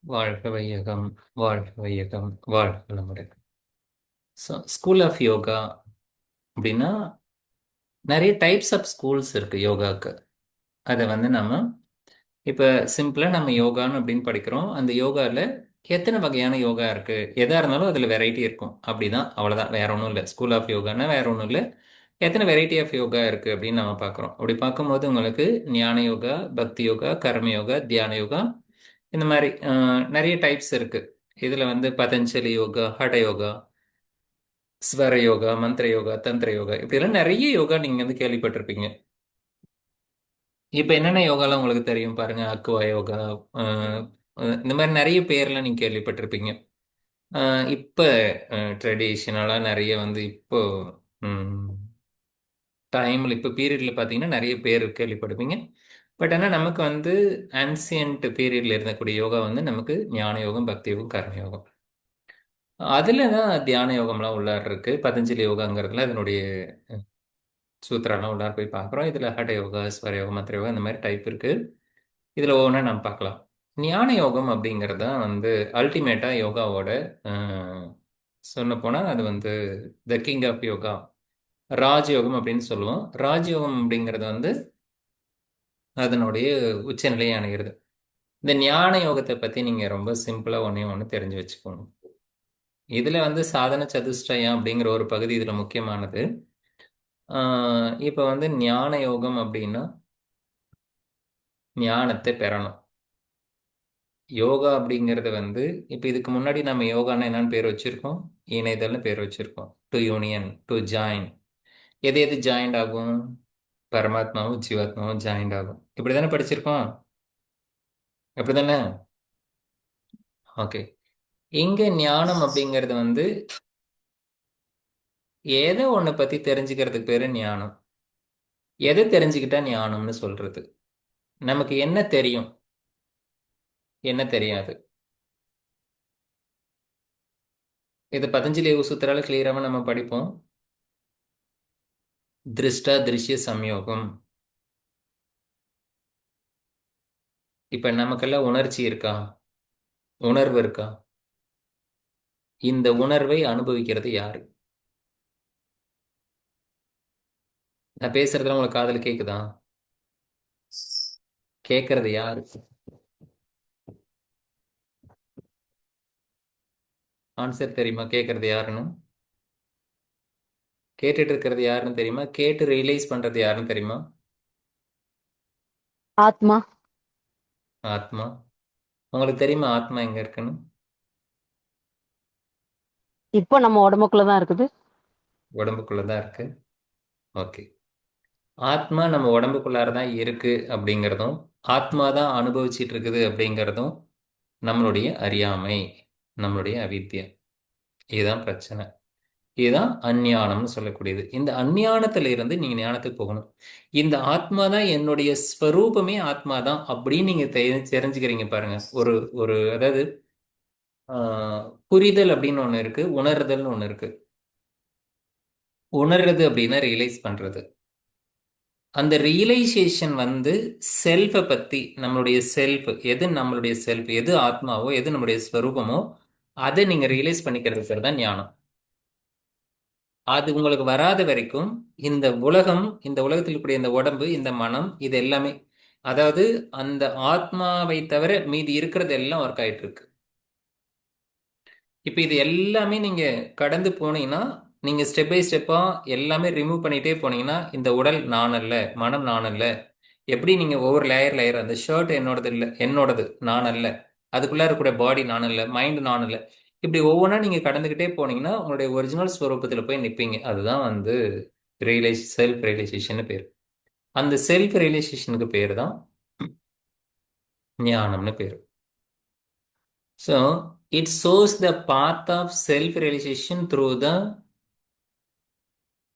வாழ்க வையகம், வாழ்க வையகம், வாழ்க வளமுடன். ஸோ ஸ்கூல் ஆஃப் யோகா அப்படின்னா நிறைய டைப்ஸ் ஆஃப் ஸ்கூல்ஸ் இருக்கு யோகாக்கு. அதை நம்ம இப்போ சிம்பிளாக நம்ம யோகான்னு அப்படின்னு படிக்கிறோம். அந்த யோகாவில் எத்தனை வகையான யோகா இருக்கு, எதா இருந்தாலும் அதில் வெரைட்டி இருக்கும். அப்படிதான், அவ்வளோதான், வேற ஒன்றும் இல்லை. ஸ்கூல் ஆஃப் யோகான்னா வேற ஒன்றும் இல்லை. எத்தனை வெரைட்டி ஆஃப் யோகா இருக்கு அப்படின்னு நம்ம பார்க்குறோம். அப்படி பார்க்கும்போது உங்களுக்கு ஞான யோகா, பக்தி யோகா, கர்ம யோகா, தியான யோகா, இந்த மாதிரி நிறைய டைப்ஸ் இருக்கு. இதுல பதஞ்சலி யோகா, ஹட யோகா, ஸ்வர யோகா, மந்திர யோகா, தந்திர யோகா, இப்படிலாம் நிறைய யோகா நீங்க கேள்விப்பட்டிருப்பீங்க. இப்ப என்னென்ன யோகாலாம் உங்களுக்கு தெரியும் பாருங்க. அக்வா யோகா, அஹ், இந்த மாதிரி நிறைய பேர்லாம் நீங்க கேள்விப்பட்டிருப்பீங்க. இப்ப ட்ரெடிஷ்னலா நிறைய இப்போ டைம்ல இப்போ பீரியட்ல பார்த்தீங்கன்னா நிறைய பேர் கேள்விப்படுவீங்க. பட் ஆனால் நமக்கு ஆன்சியன்ட் பீரியட்ல இருந்தக்கூடிய யோகா நமக்கு ஞான யோகம், பக்தி யோகம், கர்ம யோகம். அதுல தான் தியான யோகம்லாம் உள்ளார் இருக்கு. பதஞ்சலி யோகாங்கிறதுல அதனுடைய சூத்திரம்லாம் உள்ளார் போய் பார்க்குறோம். இதுல ஹட யோகா, ஸ்வர யோகம், மந்திர யோகா, இந்த மாதிரி டைப் இருக்கு. இதுல ஒவ்வொன்றா நம்ம பார்க்கலாம். ஞான யோகம் அப்படிங்கிறது தான் அல்டிமேட்டா யோகாவோட சொல்ல போனா அது த கிங் ஆஃப் யோகா, ராஜயோகம் அப்படின்னு சொல்லுவோம். ராஜயோகம் அப்படிங்கிறது அதனுடைய உச்சநிலையை அடைகிறது. இந்த ஞான யோகத்தை பத்தி நீங்க ரொம்ப சிம்பிளா ஒண்ணே ஒண்ணு தெரிஞ்சு வச்சுக்கணும். இதுல சாதன சதுஷ்டயம் அப்படிங்கிற ஒரு பகுதி இதுல முக்கியமானது. இப்ப ஞான யோகம் அப்படின்னா ஞானத்தை பெறணும். யோகா அப்படிங்கிறது இப்ப இதுக்கு முன்னாடி நம்ம யோகான்னு என்னன்னு பேர் வச்சிருக்கோம், இணையதள்னு பேர் வச்சிருக்கோம். To union, to join. எது எது ஜாயிண்ட் ஆகும்? பரமாத்மாவும் ஜீவாத்மாவும் ஜாயிண்ட் ஆகும். இப்படிதானே படிச்சிருக்கோம்? அப்படிதானே? ஓகே. இங்க ஞானம் அப்படிங்கிறது ஏதோ ஒண்ணு பத்தி தெரிஞ்சுக்கிறதுக்கு பேரு ஞானம். எதை தெரிஞ்சுக்கிட்டா ஞானம்னு சொல்றது? நமக்கு என்ன தெரியும், என்ன தெரியாது? இது பதஞ்சலி யோக சூத்திரால கிளியராக நம்ம படிப்போம். திருஷ்டா திருஷ்ய சம்யோகம். இப்ப நமக்கெல்லாம் உணர்ச்சி இருக்கா? உணர்வு இருக்கா? இந்த உணர்வை அனுபவிக்கிறது யாரு? நான் பேசுறதுல உங்களுக்கு காதுல கேக்குதா? கேட்கறது யாரு? ஆன்சர் தெரியுமா? கேட்கறது யாருன்னு? கேட்டுட்டு இருக்கிறது யாருன்னு தெரியுமா? கேட்டு ரியலைஸ் பண்றது யாருன்னு தெரியுமா? ஆத்மா. ஆத்மா. உங்களுக்கு தெரியுமா ஆத்மா எங்க இருக்குன்னு? இப்போ நம்ம உடம்புக்குள்ளதான் இருக்குது. உடம்புக்குள்ளதான் இருக்கு. ஓகே. ஆத்மா நம்ம உடம்புக்குள்ளார தான் இருக்கு அப்படிங்கிறதும், ஆத்மா தான் அனுபவிச்சிட்டு இருக்குது அப்படிங்கிறதும் நம்மளுடைய அறியாமை, நம்மளுடைய அவித்யா. இதுதான் பிரச்சனை. இதுதான் அஞ்ஞானம்னு சொல்லக்கூடியது. இந்த அஞ்ஞானத்துல இருந்து நீங்க ஞானத்துக்கு போகணும். இந்த ஆத்மா தான் என்னுடைய ஸ்வரூபமே, ஆத்மா தான் அப்படின்னு நீங்க தெரிஞ்சுக்கிறீங்க பாருங்க. ஒரு ஒரு அதாவது புரிதல் அப்படின்னு ஒண்ணு இருக்கு, உணர்தல்னு ஒண்ணு இருக்கு. உணர்றது அப்படின்னா ரியலைஸ் பண்றது. அந்த ரியலைசேஷன் செல்ஃபை பத்தி, நம்மளுடைய செல்ஃப் எது, நம்மளுடைய செல்ஃப் எது, ஆத்மாவோ எது நம்மளுடைய ஸ்வரூபமோ அதை நீங்க ரியலைஸ் பண்ணிக்கிறது பேர் தான் ஞானம். அது உங்களுக்கு வராத வரைக்கும் இந்த உலகத்தில் இருக்கக்கூடிய இந்த உடம்பு, இந்த மனம், இது எல்லாமே, அதாவது அந்த ஆத்மாவை தவிர மீதி இருக்கிறது எல்லாம் ஒர்க் ஆயிட்டு இருக்கு. இப்ப இது எல்லாமே நீங்க கடந்து போனீங்கன்னா, நீங்க ஸ்டெப் பை ஸ்டெப்பா எல்லாமே ரிமூவ் பண்ணிட்டே போனீங்கன்னா, இந்த உடல் நான் அல்ல, மனம் நான் அல்ல. எப்படி நீங்க ஒவ்வொரு லேயர் லேயர், அந்த ஷர்ட் என்னோடது இல்லை, என்னோடது நான் அல்ல, அதுக்குள்ள இருக்கக்கூடிய பாடி நான் அல்ல, மைண்ட் நான் அல்ல, இப்படி ஒவ்வொன்றா நீங்க கடந்துகிட்டே போனீங்கன்னா உங்களுடைய ஒரிஜினல் ஸ்வரூபத்தில் போய் நிற்பீங்க. அதுதான் செல்ஃப் ரியலைசேஷன் பேர். அந்த செல்ஃப் ரியலைசேஷனுக்கு பேர் தான் ஞானம்னு பேர். So it shows the path of self realization through the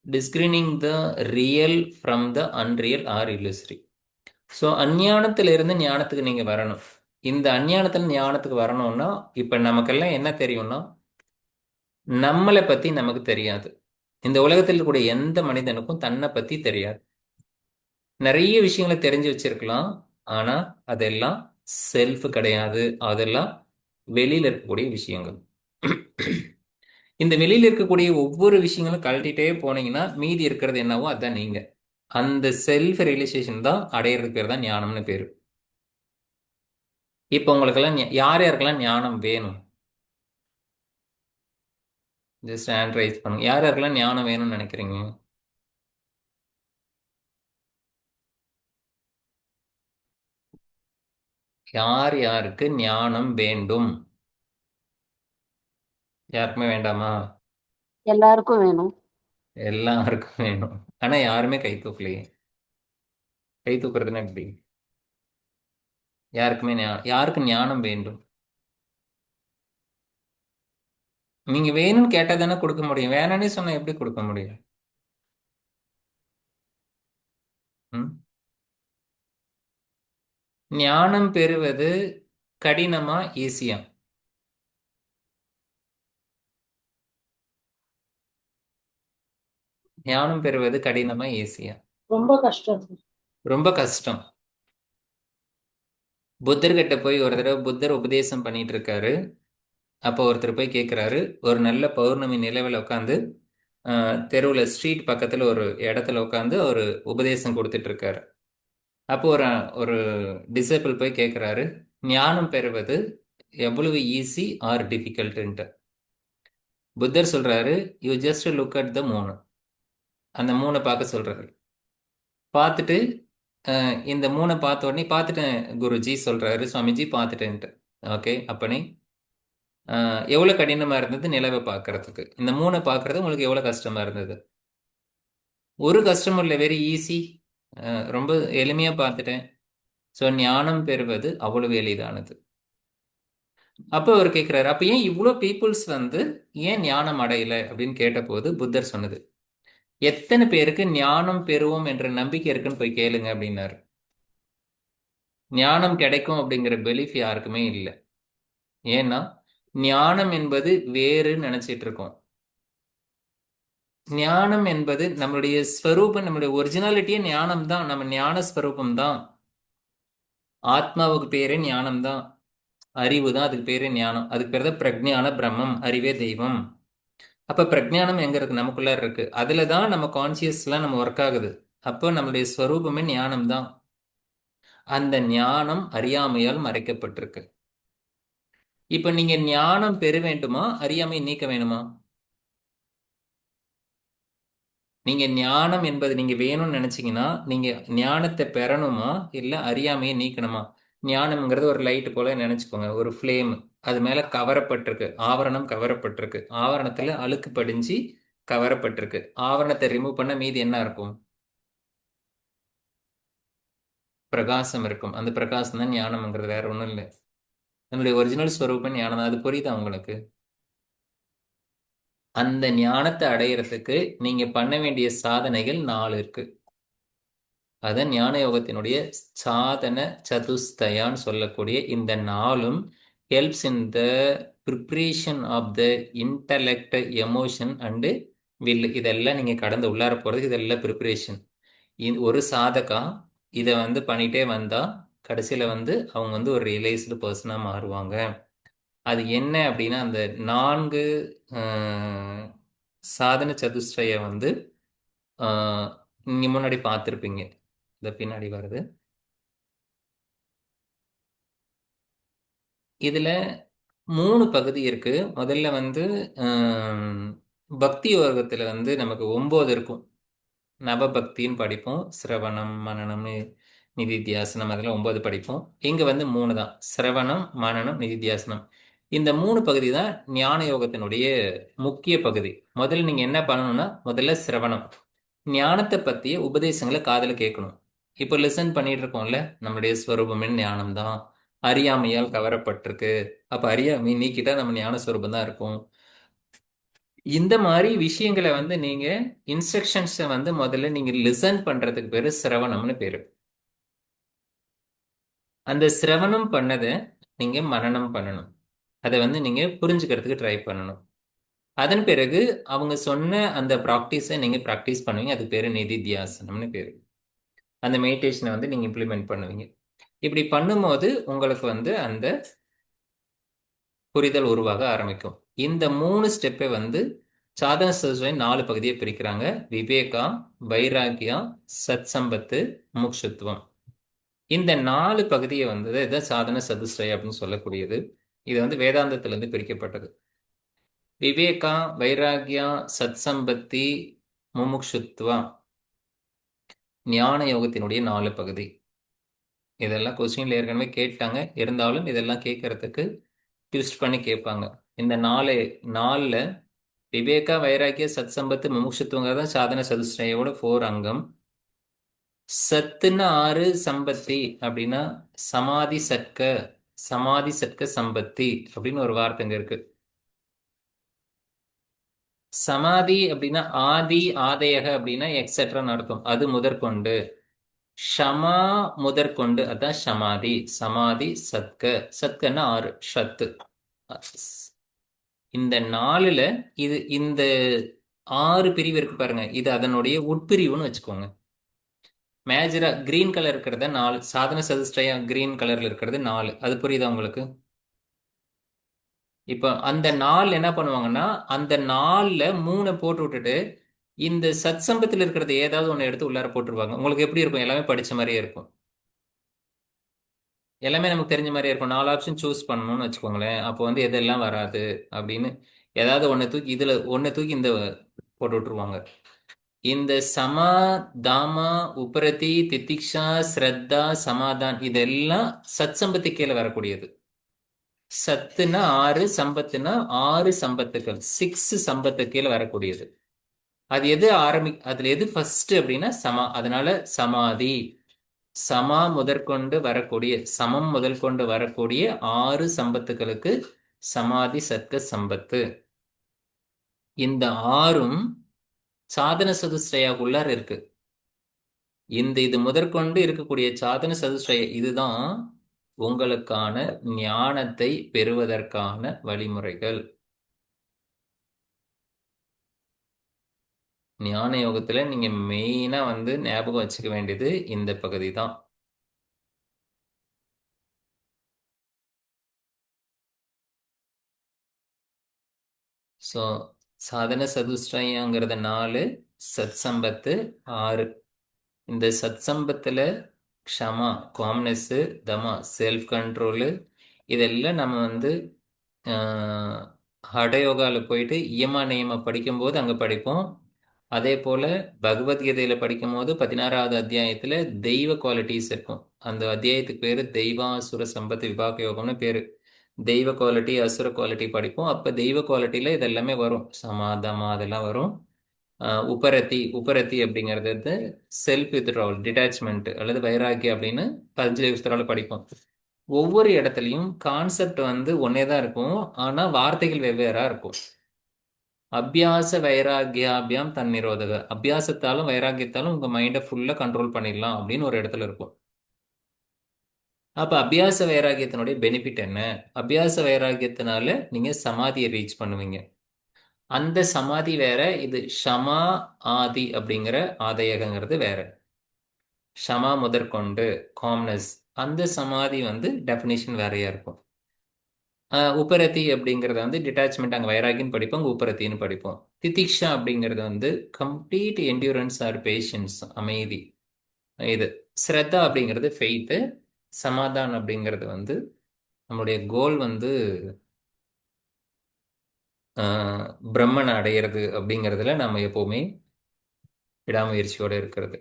discerning the real from the unreal or illusory. So அஞ்ஞானத்திலிருந்து ஞானத்துக்கு நீங்க வரணும். இந்த அஞ்ஞானத்துல ஞானத்துக்கு வரணும்னா இப்ப நமக்கெல்லாம் என்ன தெரியும்னா, நம்மளை பத்தி நமக்கு தெரியாது. இந்த உலகத்தில் இருக்கக்கூடிய எந்த மனிதனுக்கும் தன்னை பத்தி தெரியாது. நிறைய விஷயங்களை தெரிஞ்சு வச்சிருக்கலாம், ஆனா அதெல்லாம் செல்ஃப் கிடையாது. அதெல்லாம் வெளியில இருக்கக்கூடிய விஷயங்கள். இந்த வெளியில இருக்கக்கூடிய ஒவ்வொரு விஷயங்களும் கழட்டிட்டே போனீங்கன்னா மீதி இருக்கிறது என்னவோ அதான் நீங்க. அந்த செல்ஃப் ரியலைசேஷன் தான் அடையிறதுக்கு பேர் தான் ஞானம்னு பேரு. இப்போ உங்களுக்கெல்லாம் யார் யாருக்கெல்லாம் ஞானம் வேணும்? ஜஸ்ட் ஹேண்ட் ரைஸ் பண்ணுங்க. யார் யாருக்கெல்லாம் ஞானம் வேணும்னு நினைக்கிறீங்க? யார் யாருக்கு ஞானம் வேண்டும்? யாருக்குமே வேண்டாமா? எல்லாருக்கும் வேணும். எல்லாருக்கும் வேணும். ஆனா யாருமே கை தூக்கலையே. கை தூக்குறதுன்னா எப்படி? யாருக்குமே யாருக்கு ஞானம் வேண்டும்? நீங்க வேணும்னு கேட்டா தானே கொடுக்க முடியும். வேணானே சொன்னா எப்படி கொடுக்க முடியும்? ம்? ஞானம் பெறுவது கடினமா ஈஸியா? ஞானம் பெறுவது கடினமா ஈஸியா? ரொம்ப கஷ்டம். ரொம்ப கஷ்டம். புத்தர்கிட்ட போய் ஒரு தடவை புத்தர் உபதேசம் பண்ணிட்டு இருக்காரு. அப்போ ஒருத்தர் போய் கேட்குறாரு. ஒரு நல்ல பௌர்ணமி நிலவில் உட்காந்து தெருவில் ஸ்ட்ரீட் பக்கத்தில் ஒரு இடத்துல உட்காந்து ஒரு உபதேசம் கொடுத்துட்டு இருக்காரு. அப்போ ஒரு ஒரு டிசேபிள் போய் கேட்குறாரு, ஞானம் பெறுவது எவ்வளவு ஈஸி ஆர் டிஃபிகல்ட்டுன்ட்டு. புத்தர் சொல்றாரு, you just look at the மூணு. அந்த மூணை பார்க்க சொல்றாரு. பார்த்துட்டு இந்த மூணை பார்த்த உடனே பார்த்துட்டேன் குருஜி சொல்றாரு. சுவாமிஜி பார்த்துட்டேன்ட்டு. ஓகே அப்பனே, எவ்வளோ கடினமா இருந்தது நிலவை பார்க்கறதுக்கு? இந்த மூணை பார்க்கறது உங்களுக்கு எவ்வளோ கஷ்டமா இருந்தது? ஒரு கஷ்டமும் இல்லை, வெரி ஈஸி. ரொம்ப எளிமையா பார்த்துட்டேன். ஸோ ஞானம் பெறுவது அவ்வளவு எளிதானது. அப்போ அவர் கேட்கிறாரு, அப்ப ஏன் இவ்வளோ பீப்புள்ஸ் வந்து ஏன் ஞானம் அடையல அப்படின்னு கேட்டபோது புத்தர் சொன்னது, எத்தனை பேருக்கு ஞானம் பெறுவோம் என்ற நம்பிக்கை இருக்குன்னு போய் கேளுங்க அப்படின்னாரு. ஞானம் கிடைக்கும் அப்படிங்கிற பெலிஃப் யாருக்குமே இல்லை. ஏன்னா ஞானம் என்பது வேறுன்னு நினைச்சிட்டு இருக்கோம். ஞானம் என்பது நம்மளுடைய ஸ்வரூபம், நம்மளுடைய ஒரிஜினாலிட்டியே ஞானம் தான். நம்ம ஞான ஸ்வரூபம் தான். ஆத்மாவுக்கு பேரே ஞானம் தான். அறிவு தான் அதுக்கு பேரே ஞானம். அதுக்கு பேர் தான் பிரக்ஞான பிரம்மம், அறிவே தெய்வம். அப்ப பிரஜானம் எங்க இருக்கு? நமக்குள்ள இருக்கு. அதுல தான் நம்ம கான்சியஸ்லாம் நம்ம ஒர்க் ஆகுது. அப்போ நம்மளுடைய ஸ்வரூபமே ஞானம் தான். அந்த ஞானம் அறியாமையால் மறைக்கப்பட்டிருக்கு. இப்ப நீங்க ஞானம் பெற வேண்டுமா, அறியாமை நீக்க வேணுமா? நீங்க ஞானம் என்பது நீங்க வேணும்னு நினைச்சீங்கன்னா நீங்க ஞானத்தை பெறணுமா, இல்ல அறியாமையை நீக்கணுமா? ஞானம்ங்கிறது ஒரு லைட் போல நினைச்சுக்கோங்க, ஒரு ஃப்ளேம். அது மேல கவரப்பட்டிருக்கு, ஆவரணம் கவரப்பட்டிருக்கு. ஆவரணத்துல அழுக்கு படிஞ்சு கவரப்பட்டிருக்கு. ஆவரணத்தை ரிமூவ் பண்ண மீதி என்ன இருக்கும்? பிரகாசம் இருக்கும். அந்த பிரகாசம் தான் ஞானம்ங்கிறது, வேற ஒன்றும் இல்லை. நம்மளுடைய ஒரிஜினல் ஸ்வரூபம் ஞானம் தான். அது புரியுதா உங்களுக்கு? அந்த ஞானத்தை அடையிறதுக்கு நீங்க பண்ண வேண்டிய சாதனைகள் 4 இருக்கு. அதான் ஞான யோகத்தினுடைய சாதன சதுஸ்தயான்னு சொல்லக்கூடிய இந்த 4ம் helps in the preparation of the intellect, emotion and will. இதெல்லாம் நீங்க கடந்து உள்ளார போறது, இதெல்லாம் ப்ரிப்ரேஷன். ஒரு சாதகா இதை வந்து பண்ணிட்டே வந்தா கடைசியில வந்து அவங்க வந்து ஒரு ரியலைஸ்டு பர்சனா மாறுவாங்க. அது என்ன அப்படின்னா, அந்த 4 சாதன சதுஷ்டய வந்து ஆஹ், நீங்க முன்னாடி பார்த்துருப்பீங்க. இந்த பின்னாடி வருது. இதுல 3 பகுதி இருக்கு. முதல்ல வந்து ஆஹ், பக்தி யோகத்துல வந்து நமக்கு 9 இருக்கும். நவபக்தின்னு படிப்போம். சிரவணம், மனனம், நிதித்தியாசனம், அதில் 9 படிப்போம். இங்க வந்து 3 தான். சிரவணம், மனனம், நிதித்தியாசனம். இந்த 3 பகுதி தான் ஞான யோகத்தினுடைய முக்கிய பகுதி. முதல்ல நீங்க என்ன பண்ணணும்னா, முதல்ல சிரவணம். ஞானத்தை பத்திய உபதேசங்களை காதுல கேட்கணும். இப்போ லிசன் பண்ணிட்டு இருக்கோம்ல, நம்முடைய ஸ்வரூபமே ஞானம் தான். அறியாமையால் கவரப்பட்டிருக்கு. அப்ப அறியாமை நீக்கிட்டா நம்ம ஞான ஸ்வரூபம் தான் இருக்கும். இந்த மாதிரி விஷயங்களை வந்து நீங்க இன்ஸ்ட்ரக்ஷன்ஸை வந்து முதல்ல நீங்க லிசன் பண்றதுக்கு பேரு சிரவணம்னு பேரு. அந்த சிரவணம் பண்ணதை நீங்க மனனம் பண்ணணும். அதை வந்து நீங்க புரிஞ்சுக்கிறதுக்கு ட்ரை பண்ணணும். அதன் பிறகு அவங்க சொன்ன அந்த ப்ராக்டிஸை நீங்க ப்ராக்டிஸ் பண்ணுவீங்க. அது பேரு நிதித்தியாசனம்னு பேரு. அந்த மெடிடேஷனை வந்து நீங்க இம்ப்ளிமெண்ட் பண்ணுவீங்க. இப்படி பண்ணும்போது உங்களுக்கு வந்து அந்த புரிதல் உருவாக ஆரம்பிக்கும். இந்த 3 ஸ்டெப்பை வந்து சாதன சதுஷ்டய 4 பகுதியை பிரிக்கிறாங்க. விவேகா, வைராகியா, சத் சம்பத்து, முமுட்சுத்துவம். இந்த 4 பகுதியை வந்து இதான் சாதன சதுஷ்டய அப்படின்னு சொல்லக்கூடியது. இது வந்து வேதாந்தத்திலிருந்து பிரிக்கப்பட்டது. விவேகா, வைராகியா, சத் சம்பத்தி, முமுட்சுத்துவம் ஞான யோகத்தினுடைய 4 பகுதி. இதெல்லாம் கொஸ்டின்ல ஏற்கனவே கேட்டாங்க. இருந்தாலும் இதெல்லாம் கேட்கறதுக்கு ட்விஸ்ட் பண்ணி கேட்பாங்க. இந்த நாலுல விவேகா, வைராக்கிய, சத் சம்பத்து, முமுட்சுத்துவங்கிறது தான் சாதன சதுஷ்டயோட 4 அங்கம். சத்துன்னு 6, சம்பத்தி அப்படின்னா சமாதி சட்க, சமாதி சட்க சம்பத்தி அப்படின்னு ஒரு வார்த்தைங்க இருக்கு. சமாதி அப்படின்னா ஆதி, ஆதையக அப்படின்னா எக்ஸெட்ரான்னு அர்த்தம். அது முதற்கொண்டு. ஷமா முதற்கொண்டு அதான் சமாதி. சமாதி சத்க, சத்கன்னா 6 ஷத்து. இந்த 4ல இந்த 6 பிரிவு இருக்கு பாருங்க, இது அதனுடைய உட்பிரிவுன்னு வச்சுக்கோங்க. மேஜரா கிரீன் கலர் இருக்கிறத 4 சாதன சதுஷ்டயா, கிரீன் கலர்ல இருக்கிறது 4. அது புரியுதா உங்களுக்கு? இப்போ அந்த 4 என்ன பண்ணுவாங்கன்னா, அந்த 4ல 3 போட்டு விட்டுட்டு இந்த சத் சம்பத்தில் இருக்கிறது ஏதாவது ஒன்று எடுத்து உள்ளார போட்டுருவாங்க. உங்களுக்கு எப்படி இருக்கும்? எல்லாமே படிச்ச மாதிரியே இருக்கும். எல்லாமே நமக்கு தெரிஞ்ச மாதிரியே இருக்கும். 4 ஆப்ஷன் சூஸ் பண்ணணும்னு வச்சுக்கோங்களேன். அப்போ வந்து எதெல்லாம் வராது அப்படின்னு ஏதாவது ஒன்று தூக்கி இதுல ஒன்று தூக்கி இந்த போட்டு விட்டுருவாங்க. இந்த சமா, தாமா, உபரதி, திதிக்ஷா, ஸ்ரத்தா, சமாதான் இதெல்லாம் சத் சம்பத்தி கீழே வரக்கூடியது. சத்துனா 6, சம்பத்துனா 6 சம்பத்துக்கள், 6 சம்பத்து கீழே வரக்கூடியது. அது எது அதுல எது ஃபர்ஸ்ட் அப்படின்னா சமா. அதனால சமாதி. சமா முதற்கொண்டு வரக்கூடிய, சமம் முதல் கொண்டு வரக்கூடிய 6 சம்பத்துகளுக்கு சமாதி சத்க சம்பத்து. இந்த 6ம் சாதன சதுஷ்டயாக்குள்ளார இருக்கு. இது முதற்கொண்டு இருக்கக்கூடிய சாதன சதுஷ்டய இதுதான் உங்களுக்கான ஞானத்தை பெறுவதற்கான வழிமுறைகள். ஞான யோகத்துல நீங்க மெயினா வந்து ஞாபகம் வச்சுக்க வேண்டியது இந்த பகுதி தான். ஸோ சாதன சதுஷ்டயங்கிறத 4, சத் சம்பத்து 6. இந்த சத் சம்பத்துல க்ஷமா காம்னஸ், தமா செல்ஃப் கண்ட்ரோலு, இதெல்லாம் நம்ம வந்து ஹடயோகாவில் போயிட்டு இயமா நியம படிக்கும்போது அங்கே படிப்போம். அதே போல் பகவத்கீதையில் படிக்கும்போது 16வது அத்தியாயத்தில் தெய்வ குவாலிட்டிஸ் இருக்கும். அந்த அத்தியாயத்துக்கு பேர் தெய்வாசுர சம்பத் விபாக யோகம்னு பேர். தெய்வ குவாலிட்டி, அசுர குவாலிட்டி படிப்போம். அப்போ தெய்வ குவாலிட்டியில் இதெல்லாமே வரும். சமாதமா அதெல்லாம் வரும். உபரத்தி, உபரத்தி அப்படிங்கிறது வந்து செல்ஃப் வித்ட்ராவல், டிட்டாச்மெண்ட் அல்லது வைராக்கியம் அப்படின்னு 15 வருஷத்தால படிப்போம். ஒவ்வொரு இடத்துலையும் கான்செப்ட் வந்து ஒன்னே தான் இருக்கும். ஆனால் வார்த்தைகள் வெவ்வேறா இருக்கும். அபியாச வைராகியாபியாம் தன்னிரோதக, அபியாசத்தாலும் வைராகியத்தாலும் உங்க மைண்டை ஃபுல்லா கண்ட்ரோல் பண்ணிடலாம் அப்படின்னு ஒரு இடத்துல இருக்கும். அப்ப அபியாச வைராகியத்தினுடைய பெனிஃபிட் என்ன? அபியாச வைராகியத்தினால நீங்க சமாதியை ரீச் பண்ணுவீங்க. அந்த சமாதி வேற, இது ஷமா ஆதி அப்படிங்கிற ஆதையகங்கிறது வேற. ஷமா முதற்கொண்டு காம்னஸ், அந்த சமாதி வந்து டெஃபினிஷன் வேறையா இருக்கும். உபரதி அப்படிங்கிறத வந்து டிட்டாச்மெண்ட், அங்கே வைராகின்னு படிப்போம், அங்கே உபரத்தின்னு படிப்போம். திதிக்ஷா அப்படிங்கிறது வந்து கம்ப்ளீட் என்டியூரன்ஸ் ஆர் பேஷன்ஸ், அமைதி. இது ஸ்ரத்தா அப்படிங்கிறது ஃபெய்த்து. சமாதான் அப்படிங்கிறது வந்து நம்மளுடைய கோல் வந்து பிரம்மனை அடையிறது அப்படிங்கிறதுல நம்ம எப்போவுமே விடாமுயற்சியோடு இருக்கிறது.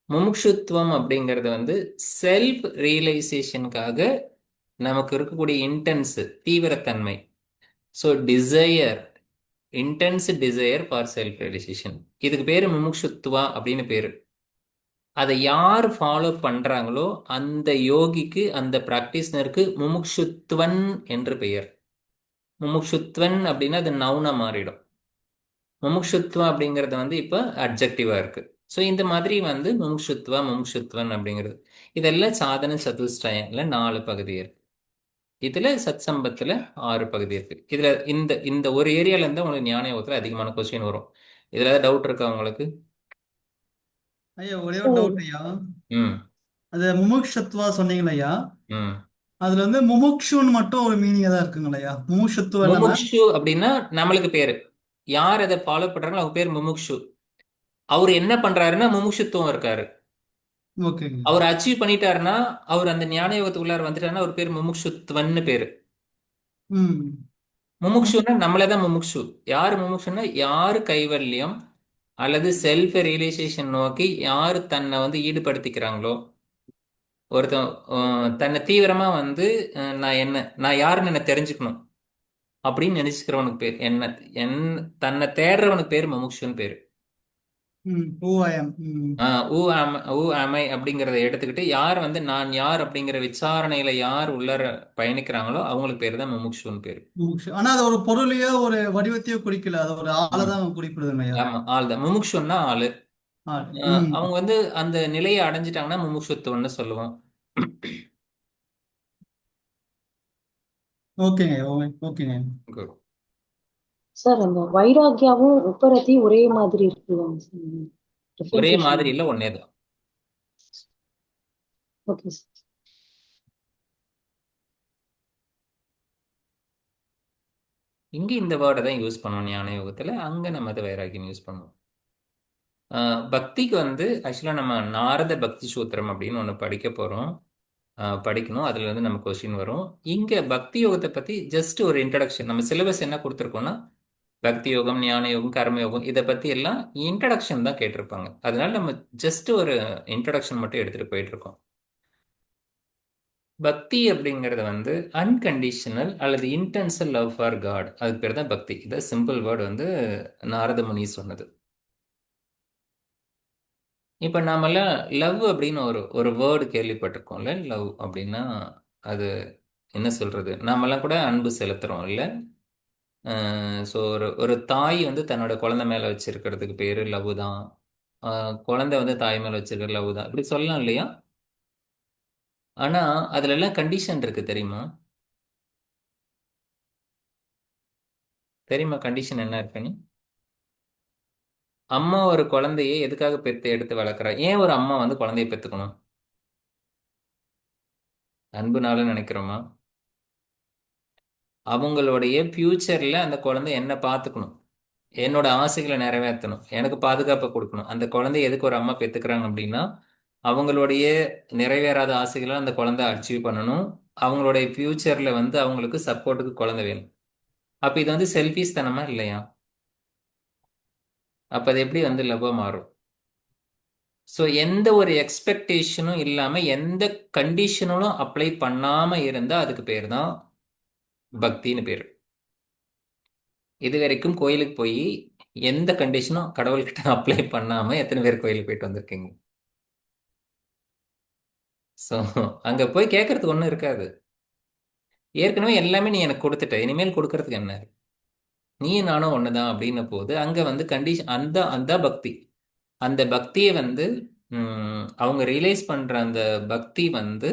முமுட்சுத்துவம் அப்படிங்கிறது வந்து செல்ஃப் ரியலைசேஷனுக்காக நமக்கு இருக்கக்கூடிய இன்டென்ஸ் தீவிரத்தன்மை. So desire, intense desire for self realisation, இதுக்கு பேரு முமுட்சுத்துவா அப்படின்னு பேரு. அதை யார் ஃபாலோ பண்றாங்களோ அந்த யோகிக்கு, அந்த பிராக்டிஸ்னருக்கு முமுட்சுத்வன் என்று பெயர். முமுட்சுத்வன் அப்படின்னா அது நவுனா மாறிடும். முமுட்சுத்வா அப்படிங்கிறது வந்து இப்போ அட்ஜெக்டிவா இருக்கு. ஸோ இந்த மாதிரி வந்து முமுட்சுத்வா, முமுட்சுத்வன் அப்படிங்கிறது இதெல்லாம் சாதன சதுஷ்டயம்ல 4 பகுதி இருக்கு. இதுல சத் சம்பத்துல 6 பகுதி இருக்கு. இதுல இந்த இந்த ஒரு ஏரியால இருந்தா உங்களுக்கு ஞான யோகத்துல அதிகமான கொஸ்டின் வரும். இதுல ஏதாவது டவுட் இருக்கா உங்களுக்கு? ஐயா ஒரே ஒரு டவுட் ஐயா. ம். அது முமுட்சத்வா சொன்னீங்களா ஐயா? ம். அதுல வந்து முமுக்ஷுன்னு மட்டும் ஒரு மீனிங் தான் இருக்குங்களையா? முமுஷத்துவம் இல்லாம. முமுக்ஷு அப்படின்னா நம்மளுக்கு பேரு. யார் அதை ஃபாலோ பண்றாங்களோ அவங்க பேர் முமுக்ஷு. அவர் என்ன பண்றாருன்னா முமுட்சுத்துவம் இருக்காரு. ஓகேங்க. அவர் அச்சீவ் பண்ணிட்டாருன்னா, அவர் அந்த ஞான யோகத்துக்குள்ளார வந்துட்டாருன்னா அவர் பேர் முமுட்சுத்துவன்னு பேரு. ம். முமுட்சுன்னா நம்மளே தான் முமுட்சு. யாரு முமுட்சுன்னா யாரு கைவல்யம் அல்லது செல்ஃப் ரியலைசேஷன் நோக்கி யாரு தன்னை வந்து ஈடுபடுத்திக்கிறாங்களோ, ஒருத்தன் தன்னை தீவிரமா வந்து நான் யாருன்னு என்ன தெரிஞ்சுக்கணும் அப்படின்னு நினைச்சுக்கிறவனுக்கு பேர் என்ன, என் தன்னை தேடுறவனுக்கு பேர் முமுட்சுன்னு பேரு. ம். ஹூ ஐ அம். ம். ஊ ஆமை அப்படிங்கிறத எடுத்துக்கிட்டு யார் வந்து நான் யார் அப்படிங்கிற விசாரணையில யார் உள்ளர பயணிக்கிறாங்களோ அவங்களுக்கு பேர் தான் முமுட்சுன்னு பேரு. முமுக்ஷு. ஆனா அது ஒரு பொருளையோ ஒரு வடிவத்தையோ குறிக்கல, அது ஒரு ஆளை ம். தான் குறிப்பிடுதுங்கய்யா. ஆமா, ஆள் தான் முமுட்சுன்னா ஆளு. ம். அவங்க வந்து அந்த நிலையை அடைஞ்சிட்டாங்கன்னா முமுட்சுத்துவம்னு சொல்லுவோம். ஓகேங்க. ஓகேங்க. Good. சார் அந்த வைராக்கியாவும் உப்பரத்தையும் ஒரே மாதிரி இருக்குதாங்க சார்? ஒரே டிஃபரன்சியேஷன். மாதிரி இல்ல, ஒன்னேதான். Okay sir. இங்க இந்த வேர்டை தான் யூஸ் பண்ணுவோம் ஞான யோகத்துல, அங்க நம்ம அதை வைராகியம் யூஸ் பண்ணுவோம். பக்திக்கு வந்து ஆக்சுவலா நம்ம நாரத பக்தி சூத்திரம் அப்படின்னு ஒன்று படிக்க போறோம். படிக்கணும். அதுல இருந்து நம்ம கொஸ்டின் வரும். இங்க பக்தி யோகத்தை பத்தி ஜஸ்ட் ஒரு இன்ட்ரடக்ஷன். நம்ம சிலபஸ் என்ன கொடுத்துருக்கோம்னா பக்தி யோகம், ஞான யோகம், கர்ம யோகம், இதை பத்தி எல்லாம் இன்ட்ரடக்ஷன் தான் கேட்டிருப்பாங்க. அதனால நம்ம ஜஸ்ட் ஒரு இன்ட்ரடக்ஷன் மட்டும் எடுத்துட்டு போயிட்டு இருக்கோம். பக்தி அப்படிங்கிறது வந்து அன்கண்டிஷனல் அல்லது இன்டென்சிவ் லவ் ஃபார் காட், அதுக்கு பேர் தான் பக்தி. இதை சிம்பிள் வேர்டு வந்து நாரத முனி சொன்னது. இப்போ நாமெல்லாம் லவ் அப்படின்னு ஒரு ஒரு வேர்டு கேள்விப்பட்டிருக்கோம்ல. லவ் அப்படின்னா அது என்ன சொல்றது, நாமெல்லாம் கூட அன்பு செலுத்துறோம் இல்ல. ஸோ ஒரு ஒரு தாய் வந்து தன்னோட குழந்தை மேல வச்சிருக்கிறதுக்கு பேரு லவ் தான். குழந்தை வந்து தாய் மேல வச்சிருக்கிற லவ் தான், இப்படி சொல்லலாம் இல்லையா? ஆனா அதுல எல்லாம் கண்டிஷன் இருக்கு, தெரியுமா? தெரியுமா கண்டிஷன் என்ன இருக்குன்னு? அம்மா ஒரு குழந்தையை எதுக்காக பெத்து எடுத்து வளர்க்குறா? ஏன் ஒரு அம்மா வந்து குழந்தைய பெத்துக்கணும்? அன்புனால நினைக்கிறோமா? அவங்களுடைய ஃபியூச்சர்ல அந்த குழந்தை என்ன பார்த்துக்கணும், என்னோட ஆசைகளை நிறைவேற்றணும், எனக்கு பாதுகாப்பை கொடுக்கணும். அந்த குழந்தைய எதுக்கு ஒரு அம்மா பெத்துக்கிறாங்க அப்படின்னா அவங்களுடைய நிறைவேறாத ஆசைகளை அந்த குழந்தை அச்சீவ் பண்ணணும். அவங்களுடைய ஃபியூச்சர்ல வந்து அவங்களுக்கு சப்போர்ட்டுக்கு குழந்தை வேணும். அப்ப இது வந்து செல்ஃபிஷ் தனமா இல்லையா? அப்ப அது எப்படி வந்து லவ்வா மாறும்? ஸோ எந்த ஒரு எக்ஸ்பெக்டேஷனும் இல்லாம எந்த கண்டிஷனும் அப்ளை பண்ணாம இருந்தா அதுக்கு பேர் தான் பக்தின்னு பேரு. இது வரைக்கும் கோயிலுக்கு போய் எந்த கண்டிஷனும் கடவுள்கிட்ட அப்ளை பண்ணாம எத்தனை பேர் கோயிலுக்கு போயிட்டு வந்திருக்கீங்க? ஸோ அங்க போய் கேட்கறதுக்கு ஒன்றும் இருக்காது. ஏற்கனவே எல்லாமே நீ எனக்கு கொடுத்துட்ட, இனிமேல் கொடுக்கறதுக்கு என்ன? நீ நானும் ஒண்ணுதான் அப்படின்ன போது அங்க வந்து கண்டிஷன், அந்த அந்த பக்தி, அந்த பக்தியை வந்து அவங்க ரியலைஸ் பண்ற அந்த பக்தி வந்து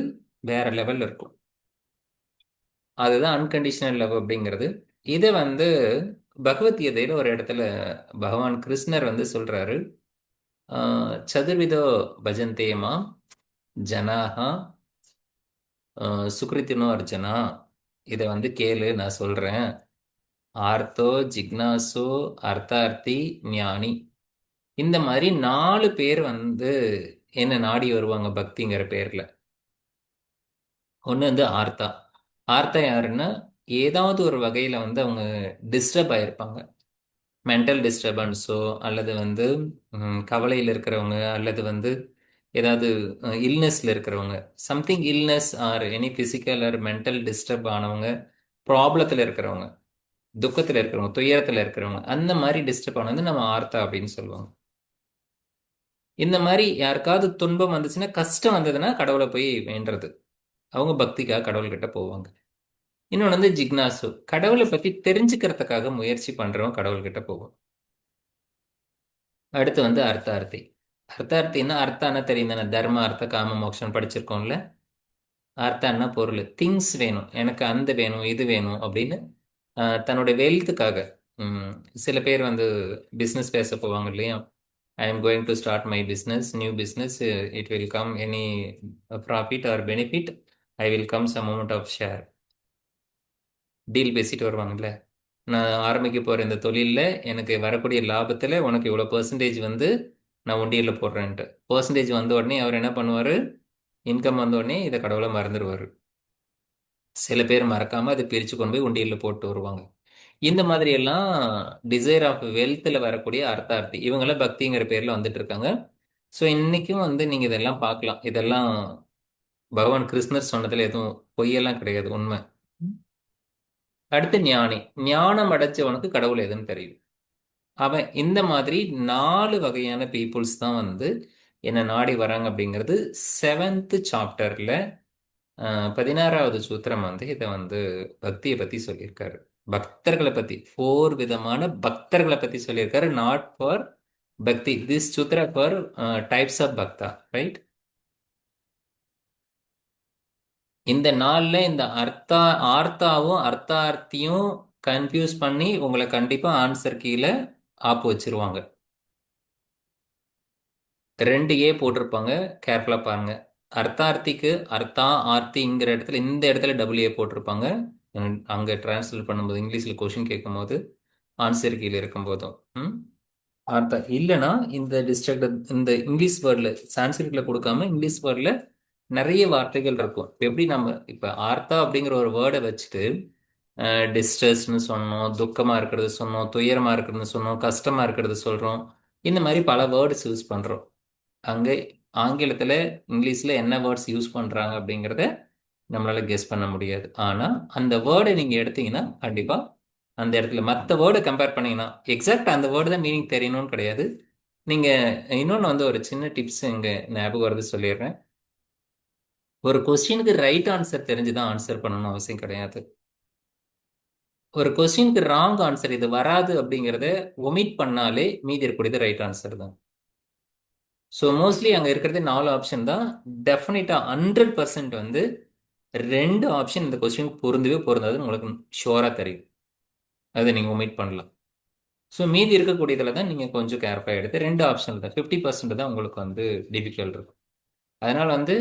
வேற லெவல்ல இருக்கும். அதுதான் அன்கண்டிஷனல் லவ் அப்படிங்கிறது. இதை வந்து பகவத்கீதையில ஒரு இடத்துல பகவான் கிருஷ்ணர் வந்து சொல்றாரு. சதுர்விதோ பஜந்தேமா ஜனாஹா சுக்ரித்தினோ அர்ஜுனா, இதை வந்து கேளு நான் சொல்றேன். ஆர்த்தோ ஜிக்னாசு அர்த்தார்த்தி ஞானி, இந்த மாதிரி 4 பேர் வந்து என்ன நாடி வருவாங்க பக்திங்கிற பேர்ல. ஒன்று வந்து ஆர்த்தா. ஆர்த்தா யாருன்னா ஏதாவது ஒரு வகையில வந்து அவங்க டிஸ்டர்ப் ஆயிருப்பாங்க. மென்டல் டிஸ்டர்பன்ஸோ அல்லது வந்து கவலையில் இருக்கிறவங்க அல்லது வந்து ஏதாவது இல்னஸ்ல இருக்கிறவங்க, something illness or any physical R mental disturb ஆனவங்க, ப்ராப்ளத்தில் இருக்கிறவங்க, துக்கத்தில் இருக்கிறவங்க, துயரத்தில் இருக்கிறவங்க, அந்த மாதிரி டிஸ்டர்ப் ஆனது நம்ம ஆர்த்தா அப்படின்னு சொல்லுவாங்க. இந்த மாதிரி யாருக்காவது துன்பம் வந்துச்சுன்னா, கஷ்டம் வந்ததுன்னா கடவுளை போய் வேண்டுறது, அவங்க பக்திக்காக கடவுள்கிட்ட போவாங்க. இன்னொன்று வந்து ஜிக்னாசு, கடவுளை பத்தி தெரிஞ்சுக்கிறதுக்காக முயற்சி பண்றவங்க கடவுள்கிட்ட போவோம். அடுத்து வந்து அர்த்தார்த்தி. அர்த்தார்த்தின்னா அர்த்தான தெரியும் தானே, தர்ம அர்த்த காம மோட்சம் படிச்சிருக்கோம்ல. அர்த்தான்னா பொருள், திங்ஸ் வேணும், எனக்கு அந்த வேணும் இது வேணும் அப்படின்னு தன்னோட வெல்த்துக்காக. சில பேர் வந்து பிஸ்னஸ் பேச போவாங்க இல்லையா. I am going to start my business, new business, it will come any profit or benefit, I will come some amount of share. Deal பேசிட்டு வருவாங்கல்ல, நான் ஆரம்பிக்க போகிற இந்த தொழிலில் எனக்கு வரக்கூடிய லாபத்தில் உனக்கு இவ்வளோ பெர்சன்டேஜ் வந்து நான் உண்டியலில் போடுறேன்ட்டு. பெர்சன்டேஜ் வந்த உடனே அவர் என்ன பண்ணுவார், இன்கம் வந்த உடனே இதை கடவுளை மறந்துடுவார். சில பேர் மறக்காமல் அதை பிரித்து கொண்டு போய் உண்டியலில் போட்டு வருவாங்க. இந்த மாதிரி எல்லாம் டிசைர் ஆஃப் வெல்த்தில் வரக்கூடிய அர்த்தார்த்தி இவங்கெல்லாம் பக்திங்கிற பேரில் வந்துட்டு இருக்காங்க. ஸோ இன்னைக்கும் வந்து நீங்கள் இதெல்லாம் பார்க்கலாம். இதெல்லாம் பகவான் கிருஷ்ணர் சொன்னதில் எதுவும் பொய்யெல்லாம் கிடையாது, உண்மை. அடுத்து ஞானி. ஞானம் அடைச்சவனுக்கு கடவுள் எதுன்னு தெரியும். அவன் இந்த மாதிரி 4 வகையான பீப்புள்ஸ் தான் வந்து என்ன நாடி வராங்க அப்படிங்கிறது 7th சாப்டர்ல 16வது சூத்திரம் வந்து இதை வந்து பக்தியை பத்தி சொல்லியிருக்காரு. பக்தர்களை பத்தி 4 விதமான பக்தர்களை பத்தி சொல்லியிருக்காரு. Not for bhakti, this sutra four types of bhakta, right? இந்த நாள்ல இந்த ஆர்த்தாவும் அர்த்தார்த்தியும் கன்ஃபியூஸ் பண்ணி உங்களை கண்டிப்பா ஆன்சர் கீழே ஆப்பு வச்சிருவாங்க. 2A போட்டிருப்பாங்க, கேர்ஃபுல்லா பாருங்க. அர்த்தார்த்திக்கு அர்த்தா ஆர்த்திங்கிற இடத்துல இந்த இடத்துல WA போட்டிருப்பாங்க. அங்க டிரான்ஸ்லேட் பண்ணும்போது இங்கிலீஷ்ல கொஷின் கேட்கும் போது ஆன்சர் கீழே இருக்கும் போதும் அர்த்தா இல்லைன்னா இந்த டிஸ்ட்ரக்ட் இந்த இங்கிலீஷ் வேர்டில் சான்ஸ்கிரிட்ல கொடுக்காம இங்கிலீஷ் வேர்டில் நிறைய வார்த்தைகள் இருக்கும். எப்படி நம்ம இப்போ ஆர்த்தா அப்படிங்கிற ஒரு வேர்டை வச்சுட்டு டிஸ்ட்ரெஸ்ன்னு சொன்னோம், துக்கமா இருக்கிறது சொன்னோம், துயரமா இருக்கிறது சொன்னோம், கஷ்டமா இருக்கிறது சொல்றோம். இந்த மாதிரி பல வேர்ட்ஸ் யூஸ் பண்றோம். அங்கே ஆங்கிலத்தில் இங்கிலீஷில் என்ன வேர்ட்ஸ் யூஸ் பண்ணுறாங்க அப்படிங்கிறத நம்மளால கெஸ் பண்ண முடியாது. ஆனால் அந்த வேர்டை நீங்கள் எடுத்தீங்கன்னா கண்டிப்பாக அந்த இடத்துல மற்ற வேர்டை கம்பேர் பண்ணீங்கன்னா எக்ஸாக்ட் அந்த வேர்டு தான் மீனிங் தெரியணும்னு கிடையாது. நீங்கள் இன்னொன்று வந்து ஒரு சின்ன டிப்ஸ் இங்கே ஞாபகம் வருது சொல்லிடுறேன். ஒரு கொஸ்டினுக்கு ரைட் ஆன்சர் தெரிஞ்சு தான் ஆன்சர் பண்ணணும்னு அவசியம் கிடையாது. ஒரு கொஸ்டினுக்கு ராங் ஆன்சர் இது வராது அப்படிங்கிறத ஒமிட் பண்ணாலே மீதி இருக்கக்கூடியது ரைட் ஆன்சர் தான். ஸோ மோஸ்ட்லி அங்கே இருக்கிறது 4 ஆப்ஷன் தான். டெஃபினட்டாக 100% வந்து 2 ஆப்ஷன் இந்த கொஸ்டினுக்கு பொருந்தவே பொருந்தாதுன்னு உங்களுக்கு ஷுவராக தெரியும். அதை நீங்கள் ஒமிட் பண்ணலாம். ஸோ மீதி இருக்கக்கூடியதில் தான் நீங்கள் கொஞ்சம் கேர்ஃபுல்லாக எடுத்து 2 ஆப்ஷன் தான் 50% தான் உங்களுக்கு வந்து டிஃபிகல்ட் இருக்கும். அதனால் வந்து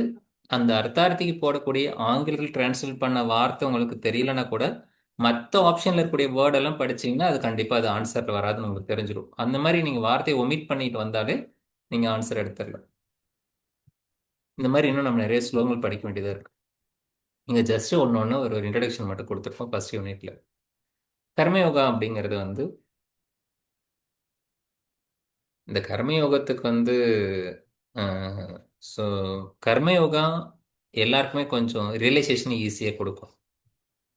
அந்த அர்த்தார்த்திக்கு போடக்கூடிய ஆங்கிலத்தில் டிரான்ஸ்லேட் பண்ண வார்த்தை உங்களுக்கு தெரியலன்னா கூட மற்ற ஆப்ஷனில் இருக்கக்கூடிய வேர்டெல்லாம் படிச்சிங்கன்னா அது கண்டிப்பாக அது ஆன்சரில் வராதுன்னு உங்களுக்கு தெரிஞ்சிடும். அந்த மாதிரி நீங்கள் வார்த்தையை ஒமிட் பண்ணிட்டு வந்தாலே நீங்கள் ஆன்சர் எடுத்துடலாம். இந்த மாதிரி இன்னும் நம்ம நிறைய ஸ்லோகங்கள் படிக்க வேண்டியதாக இருக்கு. இங்கே ஜஸ்ட் ஒன்று ஒரு இன்ட்ரடக்ஷன் மட்டும் கொடுத்துருப்போம் ஃபர்ஸ்ட் யூனிட்ல. கர்மயோகா அப்படிங்கிறது வந்து இந்த கர்மயோகத்துக்கு வந்து ஸோ கர்மயோகா எல்லாருக்குமே கொஞ்சம் ரியலைசேஷன் ஈஸியாக கொடுக்கும்,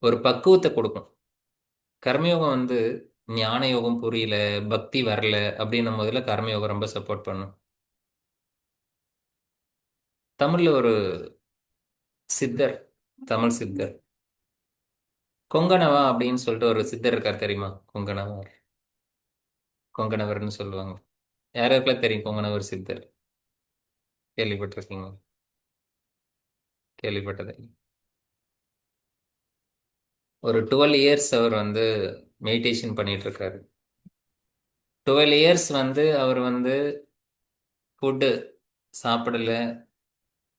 ஒரு பக்குவத்தை கொடுக்கும். கர்மயோகம் வந்து ஞான யோகம் புரியல, பக்தி வரல அப்படின்னும் முதல்ல கர்மயோகம் ரொம்ப சப்போர்ட் பண்ணும். தமிழில் ஒரு சித்தர், தமிழ் சித்தர் கொங்கணவா அப்படின்னு சொல்லிட்டு ஒரு சித்தர் இருக்கார், தெரியுமா? கொங்கணவர், கொங்கணவர்னு சொல்லுவாங்க. யாருக்கெல்லாம் தெரியும் கொங்கணவர் சித்தர்? கேள்விப்பட்டிருக்கீங்க? கேள்விப்பட்டது. ஒரு 12 இயர்ஸ் அவர் வந்து மெடிடேஷன் பண்ணிட்டு இருக்காரு. 12 இயர்ஸ் வந்து அவர் வந்து ஃபுட்டு சாப்பிடல,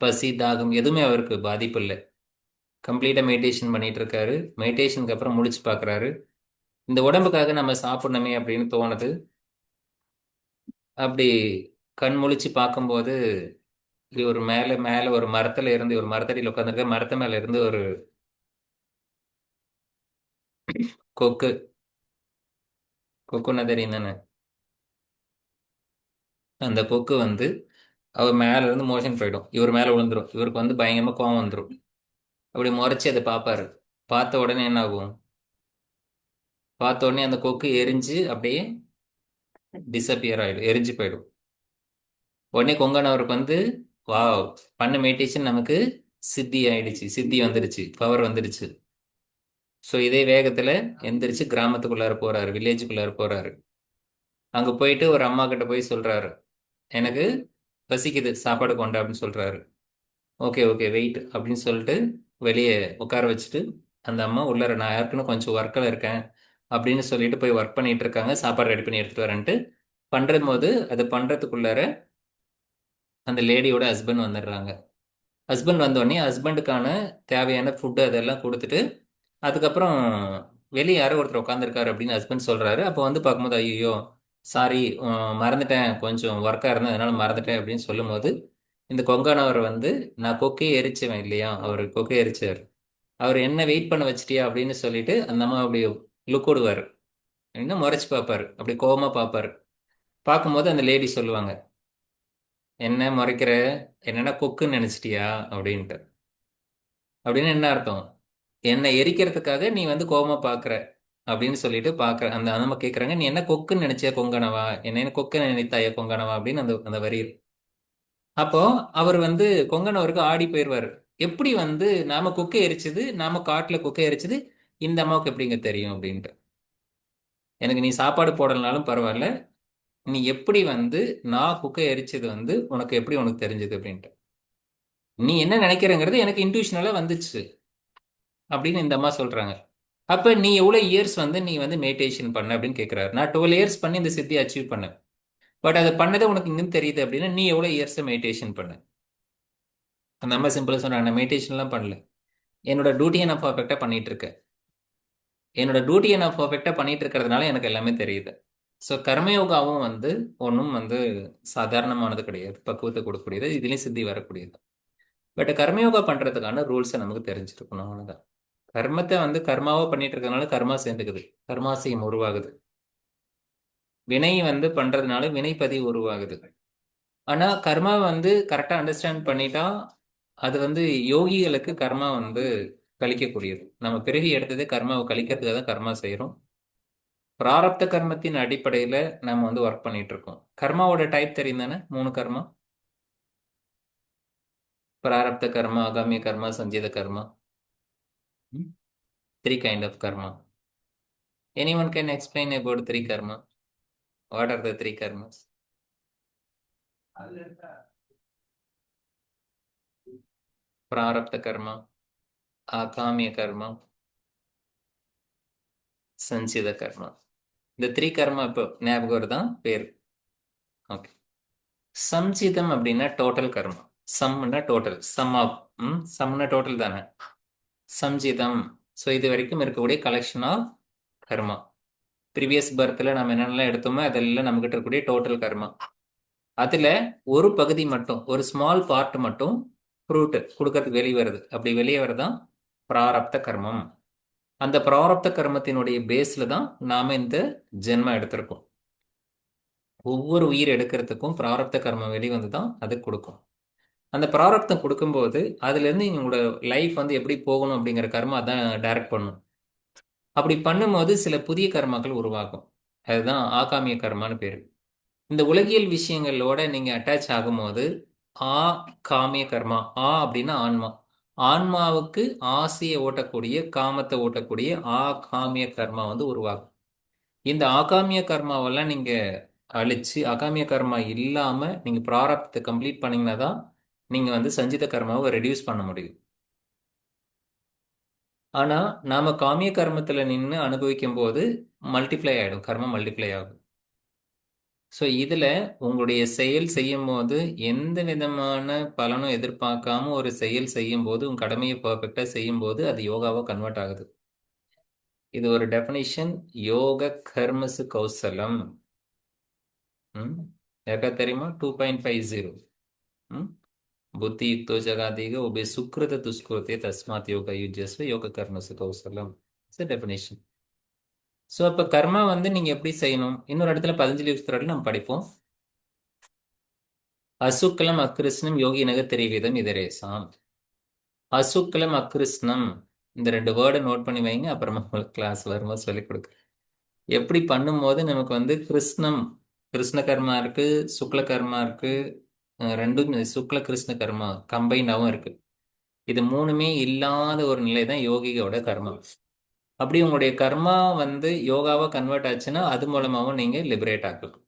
பசி தாகம் எதுவுமே அவருக்கு பாதிப்பு இல்லை. கம்ப்ளீட்டாக மெடிடேஷன் பண்ணிட்டு இருக்காரு. மெடிடேஷனுக்கு அப்புறம் முடிச்சு பார்க்குறாரு, இந்த உடம்புக்காக நம்ம சாப்பிடணுமே அப்படின்னு தோணுது. அப்படி கண் முழிச்சு பார்க்கும்போது ஒரு மேலே மேலே ஒரு மரத்துல இருந்து, ஒரு மரத்தடியில் உட்காந்துருக்க, மரத்து மேல இருந்து ஒரு கொக்கு, கொக்குன்னா தெரியும் தானே? அந்த கொக்கு வந்து அவர் மேல இருந்து மோஷன் போயிடும், இவர் மேல விழுந்துரும். இவருக்கு வந்து பயங்கரமா கோவம் வந்துடும். அப்படி முறைச்சி அதை பார்ப்பாரு. பார்த்த உடனே என்ன ஆகும்? பார்த்த உடனே அந்த கொக்கு எரிஞ்சு அப்படியே டிஸப்பியர் ஆயிடும், எரிஞ்சு போயிடும். உடனே கொங்கணவருக்கு வந்து வாவ், பண்ண மெடிடேஷன் நமக்கு சித்தி ஆயிடுச்சு, சித்தி வந்துடுச்சு, பவர் வந்துடுச்சு. ஸோ இதே வேகத்துல எந்திரிச்சு கிராமத்துக்குள்ளார போறாரு, வில்லேஜுக்குள்ளார போறாரு. அங்க போயிட்டு ஒரு அம்மா கிட்ட போய் சொல்றாரு, எனக்கு பசிக்குது, சாப்பாடு கொண்டு அப்படின்னு சொல்றாரு. ஓகே ஓகே வெயிட் அப்படின்னு சொல்லிட்டு வெளியே உட்கார வச்சுட்டு அந்த அம்மா உள்ளார, நான் யாருக்குன்னு கொஞ்சம் ஒர்க்கில் இருக்கேன் அப்படின்னு சொல்லிட்டு போய் ஒர்க் பண்ணிட்டு இருக்காங்க. சாப்பாடு ரெடி பண்ணி எடுத்துட்டு வரேன்ட்டு பண்ணுறது போது அது பண்ணுறதுக்குள்ளார அந்த லேடியோட ஹஸ்பண்ட் வந்துடுறாங்க. ஹஸ்பண்ட் வந்தோடனே ஹஸ்பண்டுக்கான தேவையான ஃபுட்டு அதெல்லாம் கொடுத்துட்டு அதுக்கப்புறம் வெளியே யாரோ ஒருத்தர் உட்காந்துருக்காரு அப்படின்னு ஹஸ்பண்ட் சொல்றாரு. அப்போ வந்து பார்க்கும்போது ஐயோ சாரி மறந்துட்டேன், கொஞ்சம் ஒர்க்காக இருந்தேன் அதனால மறந்துட்டேன் அப்படின்னு சொல்லும்போது இந்த கொங்கானவர் வந்து நான் கொக்கையை எரிச்சுவேன் இல்லையா, அவர் கொக்கை எரிச்சார். அவர் என்ன வெயிட் பண்ண வச்சிட்டியா அப்படின்னு சொல்லிட்டு அந்த அம்மா அப்படி லுக் விடுவார், இன்னும் முறைச்சு பார்ப்பாரு, அப்படி கோவமா பார்ப்பாரு. பார்க்கும்போது அந்த லேடி சொல்லுவாங்க, என்ன முறைக்கிற, என்னன்னா கொக்குன்னு நினைச்சிட்டியா அப்படின்ட்டு. அப்படின்னு என்ன அர்த்தம், என்னை எரிக்கிறதுக்காக நீ வந்து கோவமா பார்க்குற அப்படின்னு சொல்லிட்டு பார்க்குற அந்த நம்ம கேட்குறாங்க, நீ என்ன கொக்குன்னு நினைச்சியா கொங்கணவா, என்ன கொக்கு நினைத்தாயா கொங்கணவா அப்படின்னு அந்த அந்த வரி இருக்கு. அப்போ அவர் வந்து கொங்கணவருக்கு ஆடி போயிடுவாரு. எப்படி வந்து நாம குக்கை எரிச்சது, நாம காட்டுல குக்கை எரிச்சது இந்த அம்மாவுக்கு எப்படிங்க தெரியும் அப்படின்ட்டு. எனக்கு நீ சாப்பாடு போடலனாலும் பரவாயில்ல, நீ எப்படி வந்து நான் குக்கை எரிச்சது வந்து உனக்கு எப்படி உனக்கு தெரிஞ்சது அப்படின்ட்டு. நீ என்ன நினைக்கிறங்கிறது எனக்கு இன்ட்யூஷனலா வந்துச்சு அப்படின்னு இந்த அம்மா சொல்றாங்க. அப்ப நீ எவ்வளவு இயர்ஸ் வந்து நீ வந்து மெடிடேஷன் பண்ண அப்படின்னு கேட்கிறாரு. நான் 12 இயர்ஸ் பண்ணி இந்த சித்தியை அச்சீவ் பண்ணேன். பட் அதை பண்ணதை உனக்கு இன்னும் தெரியுது அப்படின்னா நீ எவ்வளவு இயர்ஸ் மெடிடேஷன் பண்ண. அந்த அம்மா சிம்பிளா சொன்னாங்க, நான் மெடிடேஷன்லாம் பண்ணல, என்னோட டியூட்டியை நான் பர்ஃபெக்டா பண்ணிட்டு இருக்கேன். என்னோட டியூட்டியை நான் பர்ஃபெக்டா பண்ணிட்டு இருக்கிறதுனால எனக்கு எல்லாமே தெரியுது. ஸோ கர்மயோகாவும் வந்து ஒன்றும் வந்து சாதாரணமானது கிடையாது, பக்குவத்தை கொடுக்கக்கூடியது, இதுலேயும் சித்தி வரக்கூடியது. பட் கர்மயோகா பண்றதுக்கான ரூல்ஸை நமக்கு தெரிஞ்சிருக்கணும், அவ்வளவுதான். கர்மத்தை வந்து கர்மாவா பண்ணிட்டு இருக்கறதுனால கர்மா சேர்ந்துக்குது, கர்மாசயம் உருவாகுது. வினை வந்து பண்றதுனால வினைப்பதிவு உருவாகுது. ஆனா கர்மா வந்து கரெக்டா அண்டர்ஸ்டாண்ட் பண்ணிட்டா அது வந்து யோகிகளுக்கு கர்மா வந்து கழிக்கக்கூடியது. நம்ம பிறவி எடுத்ததே கர்மாவை கழிக்கிறதுக்காக தான் கர்மா செய்யறோம். பிராரப்த கர்மத்தின் அடிப்படையில நம்ம வந்து ஒர்க் பண்ணிட்டு இருக்கோம். கர்மாவோட டைப் தெரியும் தானே, 3 கர்மா: பிராரப்த கர்மா, ஆகாமிய கர்மா, சஞ்சீத கர்மா. 3 kind of karma. Anyone can explain about 3 karma? What are the 3 karmas? பிராரப்த கர்மா, ஆகாமிய கர்மா, சஞ்சித கர்மா. இந்த 3 கர்மா இப்போ ஞாபகம் வருதான் பேர்? ஓகே. சம்சிதம் அப்படின்னா டோட்டல் கர்மா. சம்னா டோட்டல், சம் ஆஃப், சம்னா டோட்டல் தானே. சம்ஜிதம், ஸோ இது வரைக்கும் இருக்கக்கூடிய கலெக்ஷன் ஆஃப் கர்மா. ப்ரீவியஸ் பர்த்தில் நம்ம என்னென்னலாம் எடுத்தோமோ அதெல்லாம் நம்மகிட்ட இருக்கக்கூடிய டோட்டல் கர்மா. அதில் ஒரு பகுதி மட்டும், ஒரு ஸ்மால் பார்ட் மட்டும் ஃப்ரூட் கொடுக்கறதுக்கு வெளியே வருது. அப்படி வெளியே வரதான் பிராரப்த கர்மம். அந்த பிராரப்த கர்மத்தினுடைய பேஸில் தான் நாம் இந்த ஜென்மம் எடுத்திருக்கோம். ஒவ்வொரு உயிர் எடுக்கிறதுக்கும் பிராரப்த கர்மம் வெளிவந்து தான் அது கொடுக்கும். அந்த பிராரப்தம் கொடுக்கும்போது அதுலேருந்து உங்களோட லைஃப் வந்து எப்படி போகணும் அப்படிங்கிற கர்மா தான் டைரக்ட் பண்ணும். அப்படி பண்ணும்போது சில புதிய கர்மாக்கள் உருவாகும். அதுதான் ஆகாமிய கர்மான்னு பேர். இந்த உலகியல் விஷயங்களோட நீங்கள் அட்டாச் ஆகும்போது ஆ காமிய கர்மா, ஆ அப்படின்னா ஆன்மா, ஆன்மாவுக்கு ஆசையை ஓட்டக்கூடிய காமத்தை ஓட்டக்கூடிய ஆ காமிய கர்மா வந்து உருவாகும். இந்த ஆகாமிய கர்மாவெல்லாம் நீங்கள் அழிச்சு அகாமிய கர்மா இல்லாமல் நீங்கள் பிராரப்தத்தை கம்ப்ளீட் பண்ணீங்கன்னா தான் நீங்கள் வந்து சஞ்சித கர்மாவை ரெடியூஸ் பண்ண முடியும். ஆனால் நாம் காமிய கர்மத்தில் நின்று அனுபவிக்கும் போது மல்டிப்ளை ஆகிடும், கர்மம் மல்டிப்ளை ஆகும். ஸோ இதில் உங்களுடைய செயல் செய்யும் போது எந்த விதமான பலனும் எதிர்பார்க்காம ஒரு செயல் செய்யும் போது உங்கள் கடமையை பர்ஃபெக்டாக செய்யும் போது அது யோகாவாக கன்வெர்ட் ஆகுது. இது ஒரு டெஃபினிஷன், யோக கர்மசு கௌசலம். யாருக்கா தெரியுமா? 2.50. புத்தி யுக்தோ ஜகாதீக உபே சுக்ருத துஷ்கிருதே தஸ்மாத் யோக யுஜஸ்வ யோக கர்மசு கௌசலம். It's definition. ஸோ அப்போ கர்மா வந்து நீங்கள் எப்படி செய்யணும், இன்னொரு இடத்துல 15 யுக்தர்கள் நம்ம படிப்போம். அசுக்லம் அக்கிருஷ்ணம் யோகி நகர் தெரிவிதம் இதரேசாம். அசுக்லம் அக்கிருஷ்ணம், இந்த 2 வேர்டை நோட் பண்ணி வைங்க, அப்புறமா உங்களுக்கு கிளாஸ் வரும்போது சொல்லிக் கொடுக்குறேன். எப்படி பண்ணும்போது நமக்கு வந்து கிருஷ்ணம், கிருஷ்ண கர்மா இருக்கு, சுக்ல கர்மா இருக்கு, ரெண்டும் சுக்ல கிருஷ்ண கர்மா கம்பைனாகவும் இருக்கு. இது மூணுமே இல்லாத ஒரு நிலை தான் யோகியோட கர்மா. அப்படி உங்களுடைய கர்மா வந்து யோகாவா கன்வெர்ட் ஆச்சுன்னா அது மூலமாகவும் நீங்கள் லிபரேட் ஆகலாம்.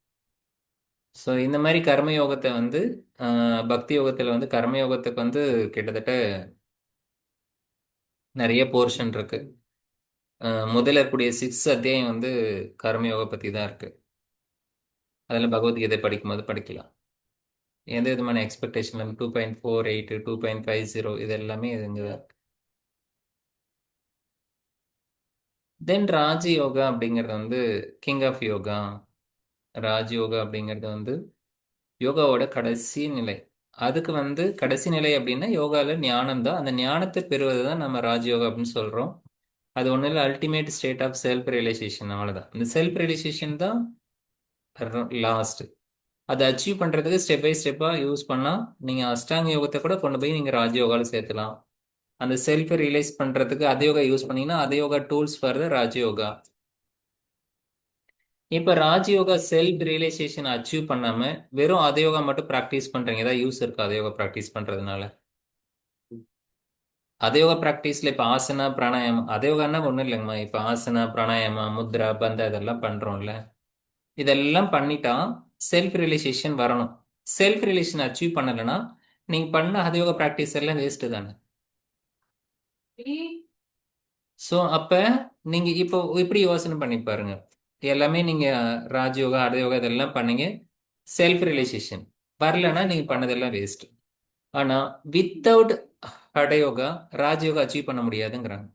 ஸோ இந்த மாதிரி கர்மயோகத்தை வந்து பக்தி யோகத்தில் வந்து கர்மயோகத்துக்கு வந்து கிட்டத்தட்ட நிறைய போர்ஷன் இருக்கு. முதல்ல இருக்கக்கூடிய 6 அத்தியாயம் வந்து கர்மயோகம் பற்றி தான் இருக்கு. அதில் பகவத்கீதை படிக்கும்போது படிக்கலாம். எந்த விதமான எக்ஸ்பெக்டேஷன் 2.48 2.50 இது எல்லாமே இங்க இருக்கு. தென் ராஜயோகா அப்படிங்கிறது வந்து கிங் ஆஃப் யோகா. ராஜயோகா அப்படிங்கிறது வந்து யோகாவோட கடைசி நிலை. அதுக்கு வந்து கடைசி நிலை அப்படின்னா யோகாவில் ஞானம் தான். அந்த ஞானத்தை பெறுவது தான் நம்ம ராஜயோகா அப்படின்னு சொல்கிறோம். அது ஒன்றும் இல்லை, ultimate state of self realisation, அவ்வளோதான். இந்த செல்ஃப் ரியலைசேஷன் தான் லாஸ்ட். அதை அச்சீவ் பண்ணுறதுக்கு ஸ்டெப் பை ஸ்டெப்பாக யூஸ் பண்ணால் நீங்கள் அஷ்டாங்க யோகத்தை கூட கொண்டு போய் நீங்கள் ராஜயோகாவில் சேர்த்துலாம். அந்த செல்ஃபை ரியலைஸ் பண்ணுறதுக்கு அதே யோகா யூஸ் பண்ணீங்கன்னா அதே yoga tools for the Raja Yoga. இப்போ ராஜயோகா செல்ஃப் ரியலைசேஷன் அச்சீவ் பண்ணாம வெறும் அதே யோகா மட்டும் ப்ராக்டிஸ் பண்றீங்க, ஏதாவது யூஸ் இருக்கா அதே யோகா ப்ராக்டிஸ் பண்றதுனால? அதே யோகா ப்ராக்டிஸ்ல இப்போ ஆசனா பிராணாயாமம், அதே யோகான்னா ஒன்றும் இல்லைங்கம்மா. இப்போ ஆசனா பிராணாயாமம் முத்ரா பந்த இதெல்லாம் பண்றோம்ல, இதெல்லாம் பண்ணிட்டா செல்ஃப் ரியலைசேஷன் வரணும். செல்ஃப் ரியலைசேஷன் அச்சீவ் பண்ணலைன்னா நீங்க பண்ண அதே யோகா ப்ராக்டிஸ் எல்லாம் வேஸ்ட் தானே. ஸோ அப்போ நீங்க இப்போ இப்படி யோசனை பண்ணி பாருங்க. எல்லாமே நீங்க ராஜயோகா அடயோகா இதெல்லாம் பண்ணீங்க, செல்ஃப் ரியலைசேஷன் வரலன்னா நீங்க பண்ணதெல்லாம் வேஸ்ட். ஆனா வித்தவுட் ஹடயோகா ராஜயோகா அச்சீவ் பண்ண முடியாதுங்கிறாங்க.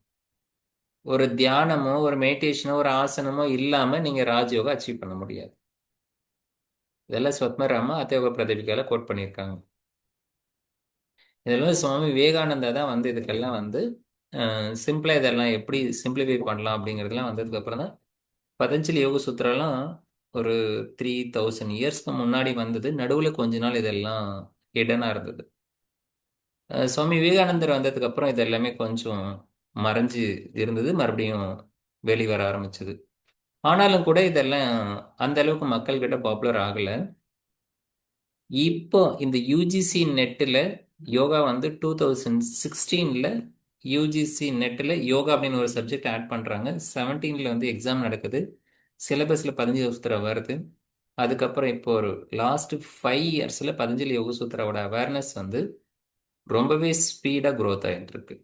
ஒரு தியானமோ ஒரு மெடிடேஷனோ ஒரு ஆசனமோ இல்லாம நீங்க ராஜயோகா அச்சீவ் பண்ண முடியாது. இதெல்லாம் ஸ்வத்மராமா அத்தயோக பிரதீபிகால கோட் பண்ணியிருக்காங்க. இதெல்லாம் சுவாமி விவேகானந்தா தான் வந்து இதுக்கெல்லாம் வந்து சிம்பிளா இதெல்லாம் எப்படி சிம்பிளிஃபை பண்ணலாம் அப்படிங்கிறதுலாம் வந்ததுக்கு அப்புறம் தான் பதஞ்சலி யோக சூத்திரம்லாம் ஒரு 3000 இயர்ஸ்க்கு முன்னாடி வந்தது. நடுவில் கொஞ்ச நாள் இதெல்லாம் ஹிடனா இருந்தது. சுவாமி விவேகானந்தர் வந்ததுக்கு அப்புறம் இது எல்லாமே கொஞ்சம் மறைஞ்சு இருந்தது, மறுபடியும் வெளிவர ஆரம்பிச்சது. ஆனாலும் கூட இதெல்லாம் அந்த அளவுக்கு மக்கள் கிட்ட பாப்புலர் ஆகல. இப்போ இந்த யூஜிசி நெட்டில் யோகா வந்து 2016 யூஜிசி நெட்டில் யோகா அப்படின்னு ஒரு சப்ஜெக்ட் ஆட் பண்ணுறாங்க. 17 வந்து எக்ஸாம் நடக்குது. சிலபஸில் 15 யோகசூத்திரா வருது. அதுக்கப்புறம் இப்போ ஒரு லாஸ்ட் 5 இயர்ஸில் பதஞ்சலி யோக சூத்திராவோட அவேர்னஸ் வந்து ரொம்பவே ஸ்பீடாக க்ரோத் ஆகிட்டு இருக்கு.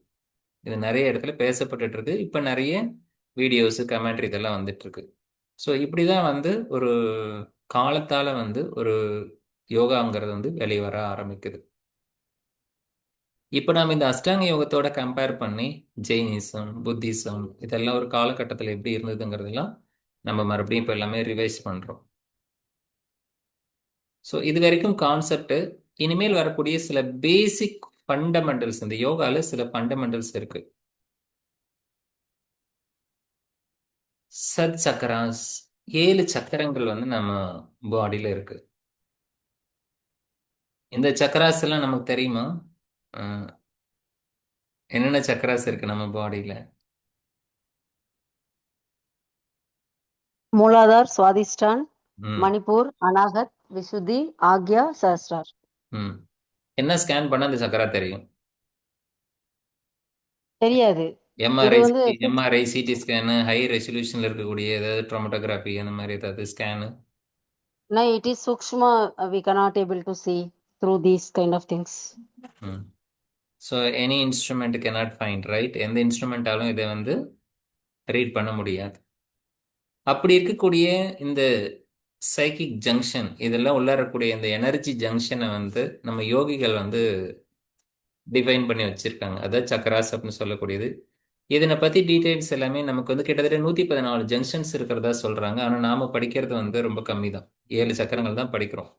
இது நிறைய இடத்துல பேசப்பட்டுட்டு இருக்கு. இப்போ நிறைய வீடியோஸு கமெண்ட்ரி இதெல்லாம் வந்துட்டு இருக்கு. ஸோ இப்படி தான் வந்து ஒரு காலத்தால் வந்து ஒரு யோகாங்கிறது வந்து வெளியே வர ஆரம்பிக்குது. இப்போ நாம் இந்த அஷ்டாங்க யோகத்தோட கம்பேர் பண்ணி ஜெயினிசம் புத்திசம் இதெல்லாம் ஒரு காலகட்டத்தில் எப்படி இருந்ததுங்கிறதெல்லாம் நம்ம மறுபடியும் இப்போ எல்லாமே ரிவைஸ் பண்ணுறோம். ஸோ இது வரைக்கும் கான்செப்ட். இனிமேல் வரக்கூடிய சில பேசிக் ஃபண்டமெண்டல்ஸ், இந்த யோகாவில் சில ஃபண்டமெண்டல்ஸ் இருக்கு. சத் சக்கராஸ், 7 சக்கரங்கள் வந்து நம்ம பாடியில் இருக்கு. இந்த சக்கராஸ் எல்லாம் நமக்கு தெரியுமா? என்னென்ன சக்கராஸ் இருக்கு நம்ம பாடியில்? மூலாதார், சுவாதிஷ்டான், ம் மணிப்பூர், அனாகத், விசுத்தி, ஆக்யா, சஹஸ்ரார். ம் என்ன ஸ்கேன் பண்ண அந்த சக்கரா தெரியும்? தெரியாது. இது எம்ஆர்ஐ வந்து எம்ஆர்ஐ சிடி ஸ்கேனு, ஹை ரெசல்யூஷனில் இருக்கக்கூடிய ஏதாவது ட்ரோமட்டோகிராஃபி அந்த மாதிரி ஏதாவது scan? it is sukshma, we cannot able to see through these kind of things. So any instrument cannot find, right? எந்த இன்ஸ்ட்ருமெண்ட்டாலும் இதை வந்து ரீட் பண்ண முடியாது. அப்படி இருக்கக்கூடிய இந்த சைக்கிக் ஜங்ஷன், இதெல்லாம் உள்ளாரக்கூடிய இந்த எனர்ஜி ஜங்ஷனை வந்து நம்ம யோகிகள் வந்து டிஃபைன் பண்ணி வச்சிருக்காங்க. அதாவது சக்கராஸ் அப்படின்னு சொல்லக்கூடியது. இதனை பற்றி டீட்டெயில்ஸ் எல்லாமே நமக்கு வந்து கிட்டத்தட்ட 114 ஜங்ஷன்ஸ் இருக்கிறதா சொல்கிறாங்க. ஆனால் நாம் படிக்கிறது வந்து ரொம்ப கம்மி தான், 7 சக்கரங்கள் தான் படிக்கிறோம்.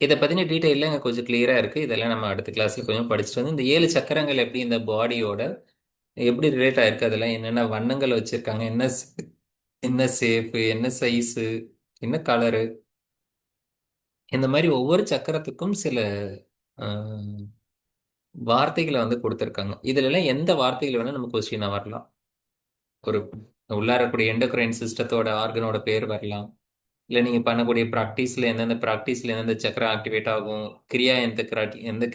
இதை பற்றின டீட்டெயிலாம் இங்கே கொஞ்சம் கிளியராக இருக்குது. இதெல்லாம் நம்ம அடுத்த கிளாஸில் கொஞ்சம் படிச்சுட்டு வந்து இந்த 7 சக்கரங்கள் எப்படி இந்த பாடியோட எப்படி ரிலேட் ஆயிருக்கு, அதெல்லாம் என்னென்ன வண்ணங்கள் வச்சுருக்காங்க, என்ன ஷேப்பு, என்ன சைஸு, என்ன கலரு, இந்த மாதிரி ஒவ்வொரு சக்கரத்துக்கும் சில வார்த்தைகளை வந்து கொடுத்துருக்காங்க. இதுலலாம் எந்த வார்த்தைகள் வேணால் நம்ம கொஸ்டினாக வரலாம். ஒரு உள்ளாரக்கூடிய எண்டோக்ரைன் சிஸ்டத்தோட ஆர்கனோட பேர் வரலாம். இல்லை நீங்கள் பண்ணக்கூடிய ப்ராக்டிஸில் எந்தெந்த சக்கரம் ஆக்டிவேட் ஆகும், கிரியா எந்த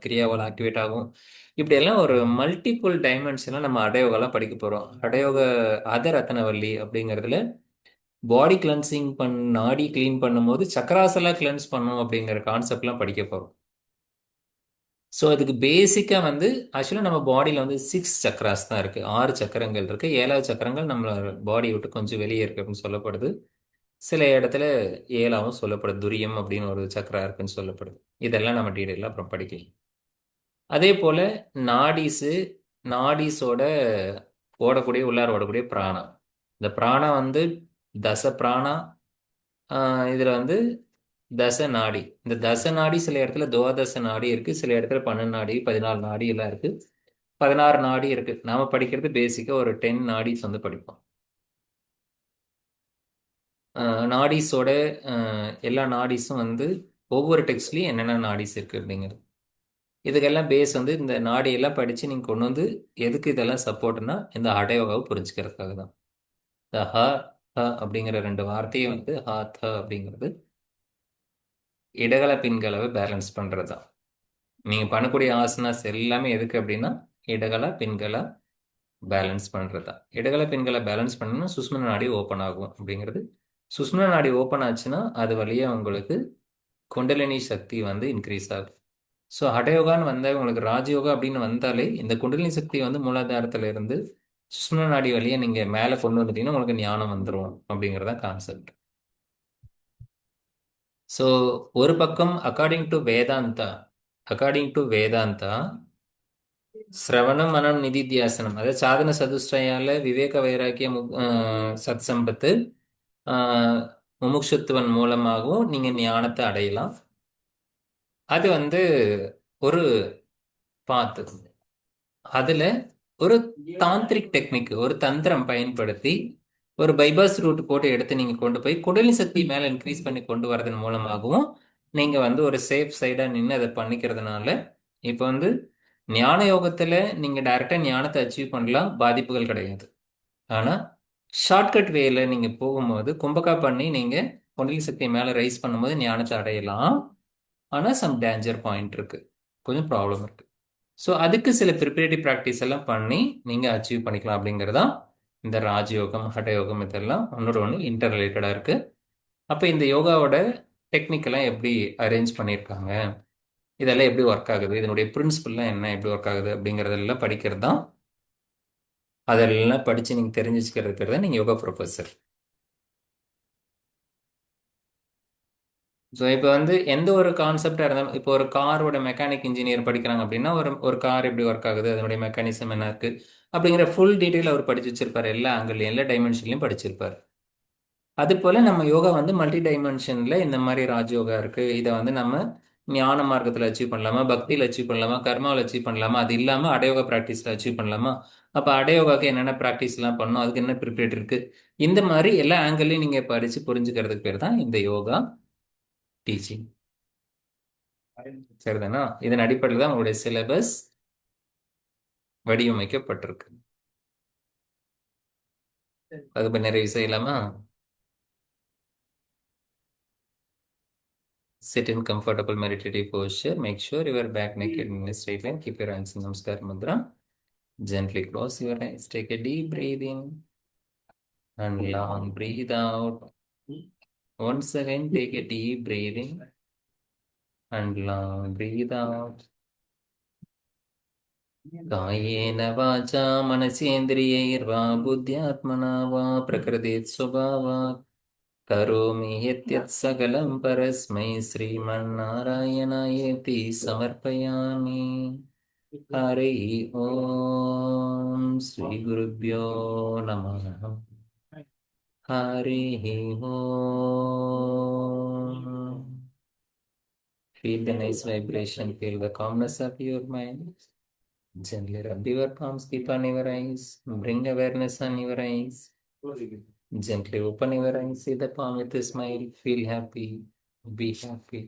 கிரியாவால் ஆக்டிவேட் ஆகும், இப்படியெல்லாம் ஒரு மல்டிபிள் டைமென்ஷனாக நம்ம அடயோகெல்லாம் படிக்க போகிறோம். அடயோக அதரத்தனவல்லி அப்படிங்கிறதுல பாடி கிளென்சிங் நாடி கிளீன் பண்ணும்போது சக்கராசெல்லாம் கிளென்ஸ் பண்ணும் அப்படிங்கிற கான்செப்ட்லாம் படிக்க போகிறோம். ஸோ அதுக்கு பேசிக்காக வந்து ஆக்சுவலாக நம்ம பாடியில் வந்து 6 சக்கராஸ் தான் இருக்குது. 6 சக்கரங்கள் இருக்குது. 7வது சக்கரங்கள் நம்ம பாடி விட்டு கொஞ்சம் வெளியே இருக்குது அப்படின்னு சொல்லப்படுது. சில இடத்துல 7ஆவும் சொல்லப்படுது. துரியம் அப்படின்னு ஒரு சக்கரா இருக்குன்னு சொல்லப்படுது. இதெல்லாம் நம்ம டீடைலாக அப்புறம் படிக்கலாம். அதே போல நாடிஸு, நாடிஸோட ஓடக்கூடிய உள்ளார ஓடக்கூடிய பிராணா. இந்த பிராணா வந்து தச பிராணா. இதுல வந்து தச நாடி. இந்த தச நாடி சில இடத்துல துவாதச நாடி இருக்கு, சில இடத்துல 12 நாடி, 14 நாடி எல்லாம் இருக்கு, 16 நாடி இருக்கு. நாம படிக்கிறது பேசிக்கா ஒரு 10 நாடிஸ் வந்து படிப்போம். நாடிஸோட எல்லா நாடிஸும் வந்து ஒவ்வொரு டெக்ஸ்ட்லயும் என்னென்ன நாடிஸ் இருக்கு அப்படிங்கிறது. இதுக்கெல்லாம் பேஸ் வந்து இந்த நாடியெல்லாம் படிச்சு நீங்க கொண்டு வந்து எதுக்கு இதெல்லாம் சப்போர்ட்னா இந்த அடயோகாவை புரிஞ்சுக்கிறதுக்காக தான். இந்த ஹ ஹ அப்படிங்கிற 2 வார்த்தையை வந்து ஹ த அப்படிங்கிறது இடகல பின்கலவை பேலன்ஸ் பண்றது தான். நீங்க பண்ணக்கூடிய ஆசனாஸ் எல்லாமே எதுக்கு அப்படின்னா இடகல பின்கல பேலன்ஸ் பண்றது தான். இடகல பின்கல பேலன்ஸ் பண்ணணும்னா சுஷ்மன நாடி ஓப்பன் ஆகும் அப்படிங்கிறது. சுஷ்மன நாடி ஓப்பன் ஆச்சுன்னா அது வழியா உங்களுக்கு குண்டலினி சக்தி வந்து இன்க்ரீஸ் ஆகும். ஸோ ஹடயோகான்னு வந்தால் உங்களுக்கு ராஜயோகா அப்படின்னு வந்தாலே இந்த குண்டலினி சக்தி வந்து மூலாதாரத்துல இருந்து சுஷ்மன நாடி வழியா நீங்க மேலே கொண்டு வந்துட்டீங்கன்னா உங்களுக்கு ஞானம் வந்துடும் அப்படிங்கிறதா கான்செப்ட். ஸோ ஒரு பக்கம் அக்கார்டிங் டு வேதாந்தா சிரவணம் மனம் நிதித்தியாசனம், அதாவது சாதன சதுஷ்டயால விவேக வைராக்கிய சத் சம்பத்து முமுட்சுத்துவன் மூலமாகவும் நீங்க ஞானத்தை அடையலாம். அது வந்து ஒரு பாத்து. அதுல ஒரு தாந்திரிக் டெக்னிக், ஒரு தந்திரம் பயன்படுத்தி ஒரு பைபாஸ் ரூட் போட்டு எடுத்து நீங்க கொண்டு போய் குடலினி சக்தி மேல இன்க்ரீஸ் பண்ணி கொண்டு வரதன் மூலமாகவும் நீங்க வந்து ஒரு சேஃப் சைடா நின்று அதை பண்ணிக்கிறதுனால இப்போ வந்து ஞான யோகத்துல நீங்க டைரக்டா ஞானத்தை அச்சீவ் பண்ணலாம், பாதிப்புகள் கிடையாது. ஆனா ஷார்ட்கட் வேல நீங்க போகும்போது கும்பகா பண்ணி நீங்க குண்டலினி சக்தியை மேல ரைஸ் பண்ணும்போது ஞானத்தை அடையலாம். ஆனா சம் டேஞ்சர் பாயிண்ட் இருக்கு, கொஞ்சம் ப்ராப்ளம் இருக்கு. ஸோ அதுக்கு சில ப்ரிப்பரேட்டிவ் ப்ராக்டிஸ் எல்லாம் பண்ணி நீங்கள் அச்சீவ் பண்ணிக்கலாம் அப்படிங்கிறது தான் இந்த ராஜயோகம் ஹடயோகம். இதெல்லாம் ஒன்னோட ஒன்று இன்டர் ரிலேட்டடாக இருக்குது. அப்போ இந்த யோகாவோட டெக்னிக்கெல்லாம் எப்படி அரேஞ்ச் பண்ணியிருக்காங்க, இதெல்லாம் எப்படி ஒர்க் ஆகுது, இதனுடைய பிரின்சிபல்லாம் என்ன, எப்படி ஒர்க் ஆகுது அப்படிங்கிறதெல்லாம் படிக்கிறது தான். அதெல்லாம் படித்து நீங்கள் தெரிஞ்சு வச்சுக்கிறது பேர் தான் நீங்கள் யோகா ப்ரொஃபஸர். ஸோ இப்போ வந்து எந்த ஒரு கான்செப்டாக இருந்தாலும், இப்போ ஒரு காரோட மெக்கானிக் இன்ஜினியர் படிக்கிறாங்க அப்படின்னா ஒரு ஒரு கார் எப்படி ஒர்க் ஆகுது, அதனுடைய மெக்கானிசம் என்ன இருக்கு அப்படிங்கிற ஃபுல் டீட்டெயில் அவர் படிச்சு வச்சிருப்பார். எல்லா ஆங்கிள்லையும் எல்லா டைமென்ஷன்லையும் படிச்சிருப்பார். அது போல நம்ம யோகா வந்து மல்டி டைமென்ஷன்ல இந்த மாதிரி ராஜயோகா இருக்கு. இதை வந்து நம்ம ஞான மார்க்கத்தில் அச்சீவ் பண்ணலாமா, பக்தியில் அச்சீவ் பண்ணலாமா, கர்மாவில் அச்சீவ் பண்ணலாமா, அது இல்லாமல் அடயோகா ப்ராக்டிஸில் அச்சீவ் பண்ணலாமா, அப்போ அடயோகாக்கு என்னென்ன ப்ராக்டிஸ்லாம் பண்ணணும், அதுக்கு என்ன ப்ரிப்பேர் இருக்கு, இந்த மாதிரி எல்லா ஆங்கிள்லையும் நீங்கள் படித்து புரிஞ்சுக்கிறதுக்கு பேர் தான் இந்த யோகா டீச்சிங். சரிதானா? இதன் அடிப்படையில் தான் உங்களுடைய சிலபஸ் வடிவமைக்கப்பட்டிருக்கு. வகுப்பு நிறைவு செய்யலாமா? Sit in comfortable meditative posture. Make sure your back naked in a straight line. Keep your hands in Namaskar Mudra. Gently close your eyes. Take a deep breath in and long breathe out. Once again, take a deep breath in and long breathe out. कायेन वाचा मनसेन्द्रियैर्वा बुद्ध्यात्मना वा प्रकृतित् स्वभावात् करोमि यत् सकलं परस्मै श्रीमन्नारायणायेति समर्पयामि. हरि ओम श्री गुरुभ्यो नमः. हरि ओम. Feel the nice vibration, feel the calmness of your mind. Gently rub your palms, keep on your eyes, bring awareness on your eyes. Gently open your eyes, see the palm with a smile, feel happy, be happy.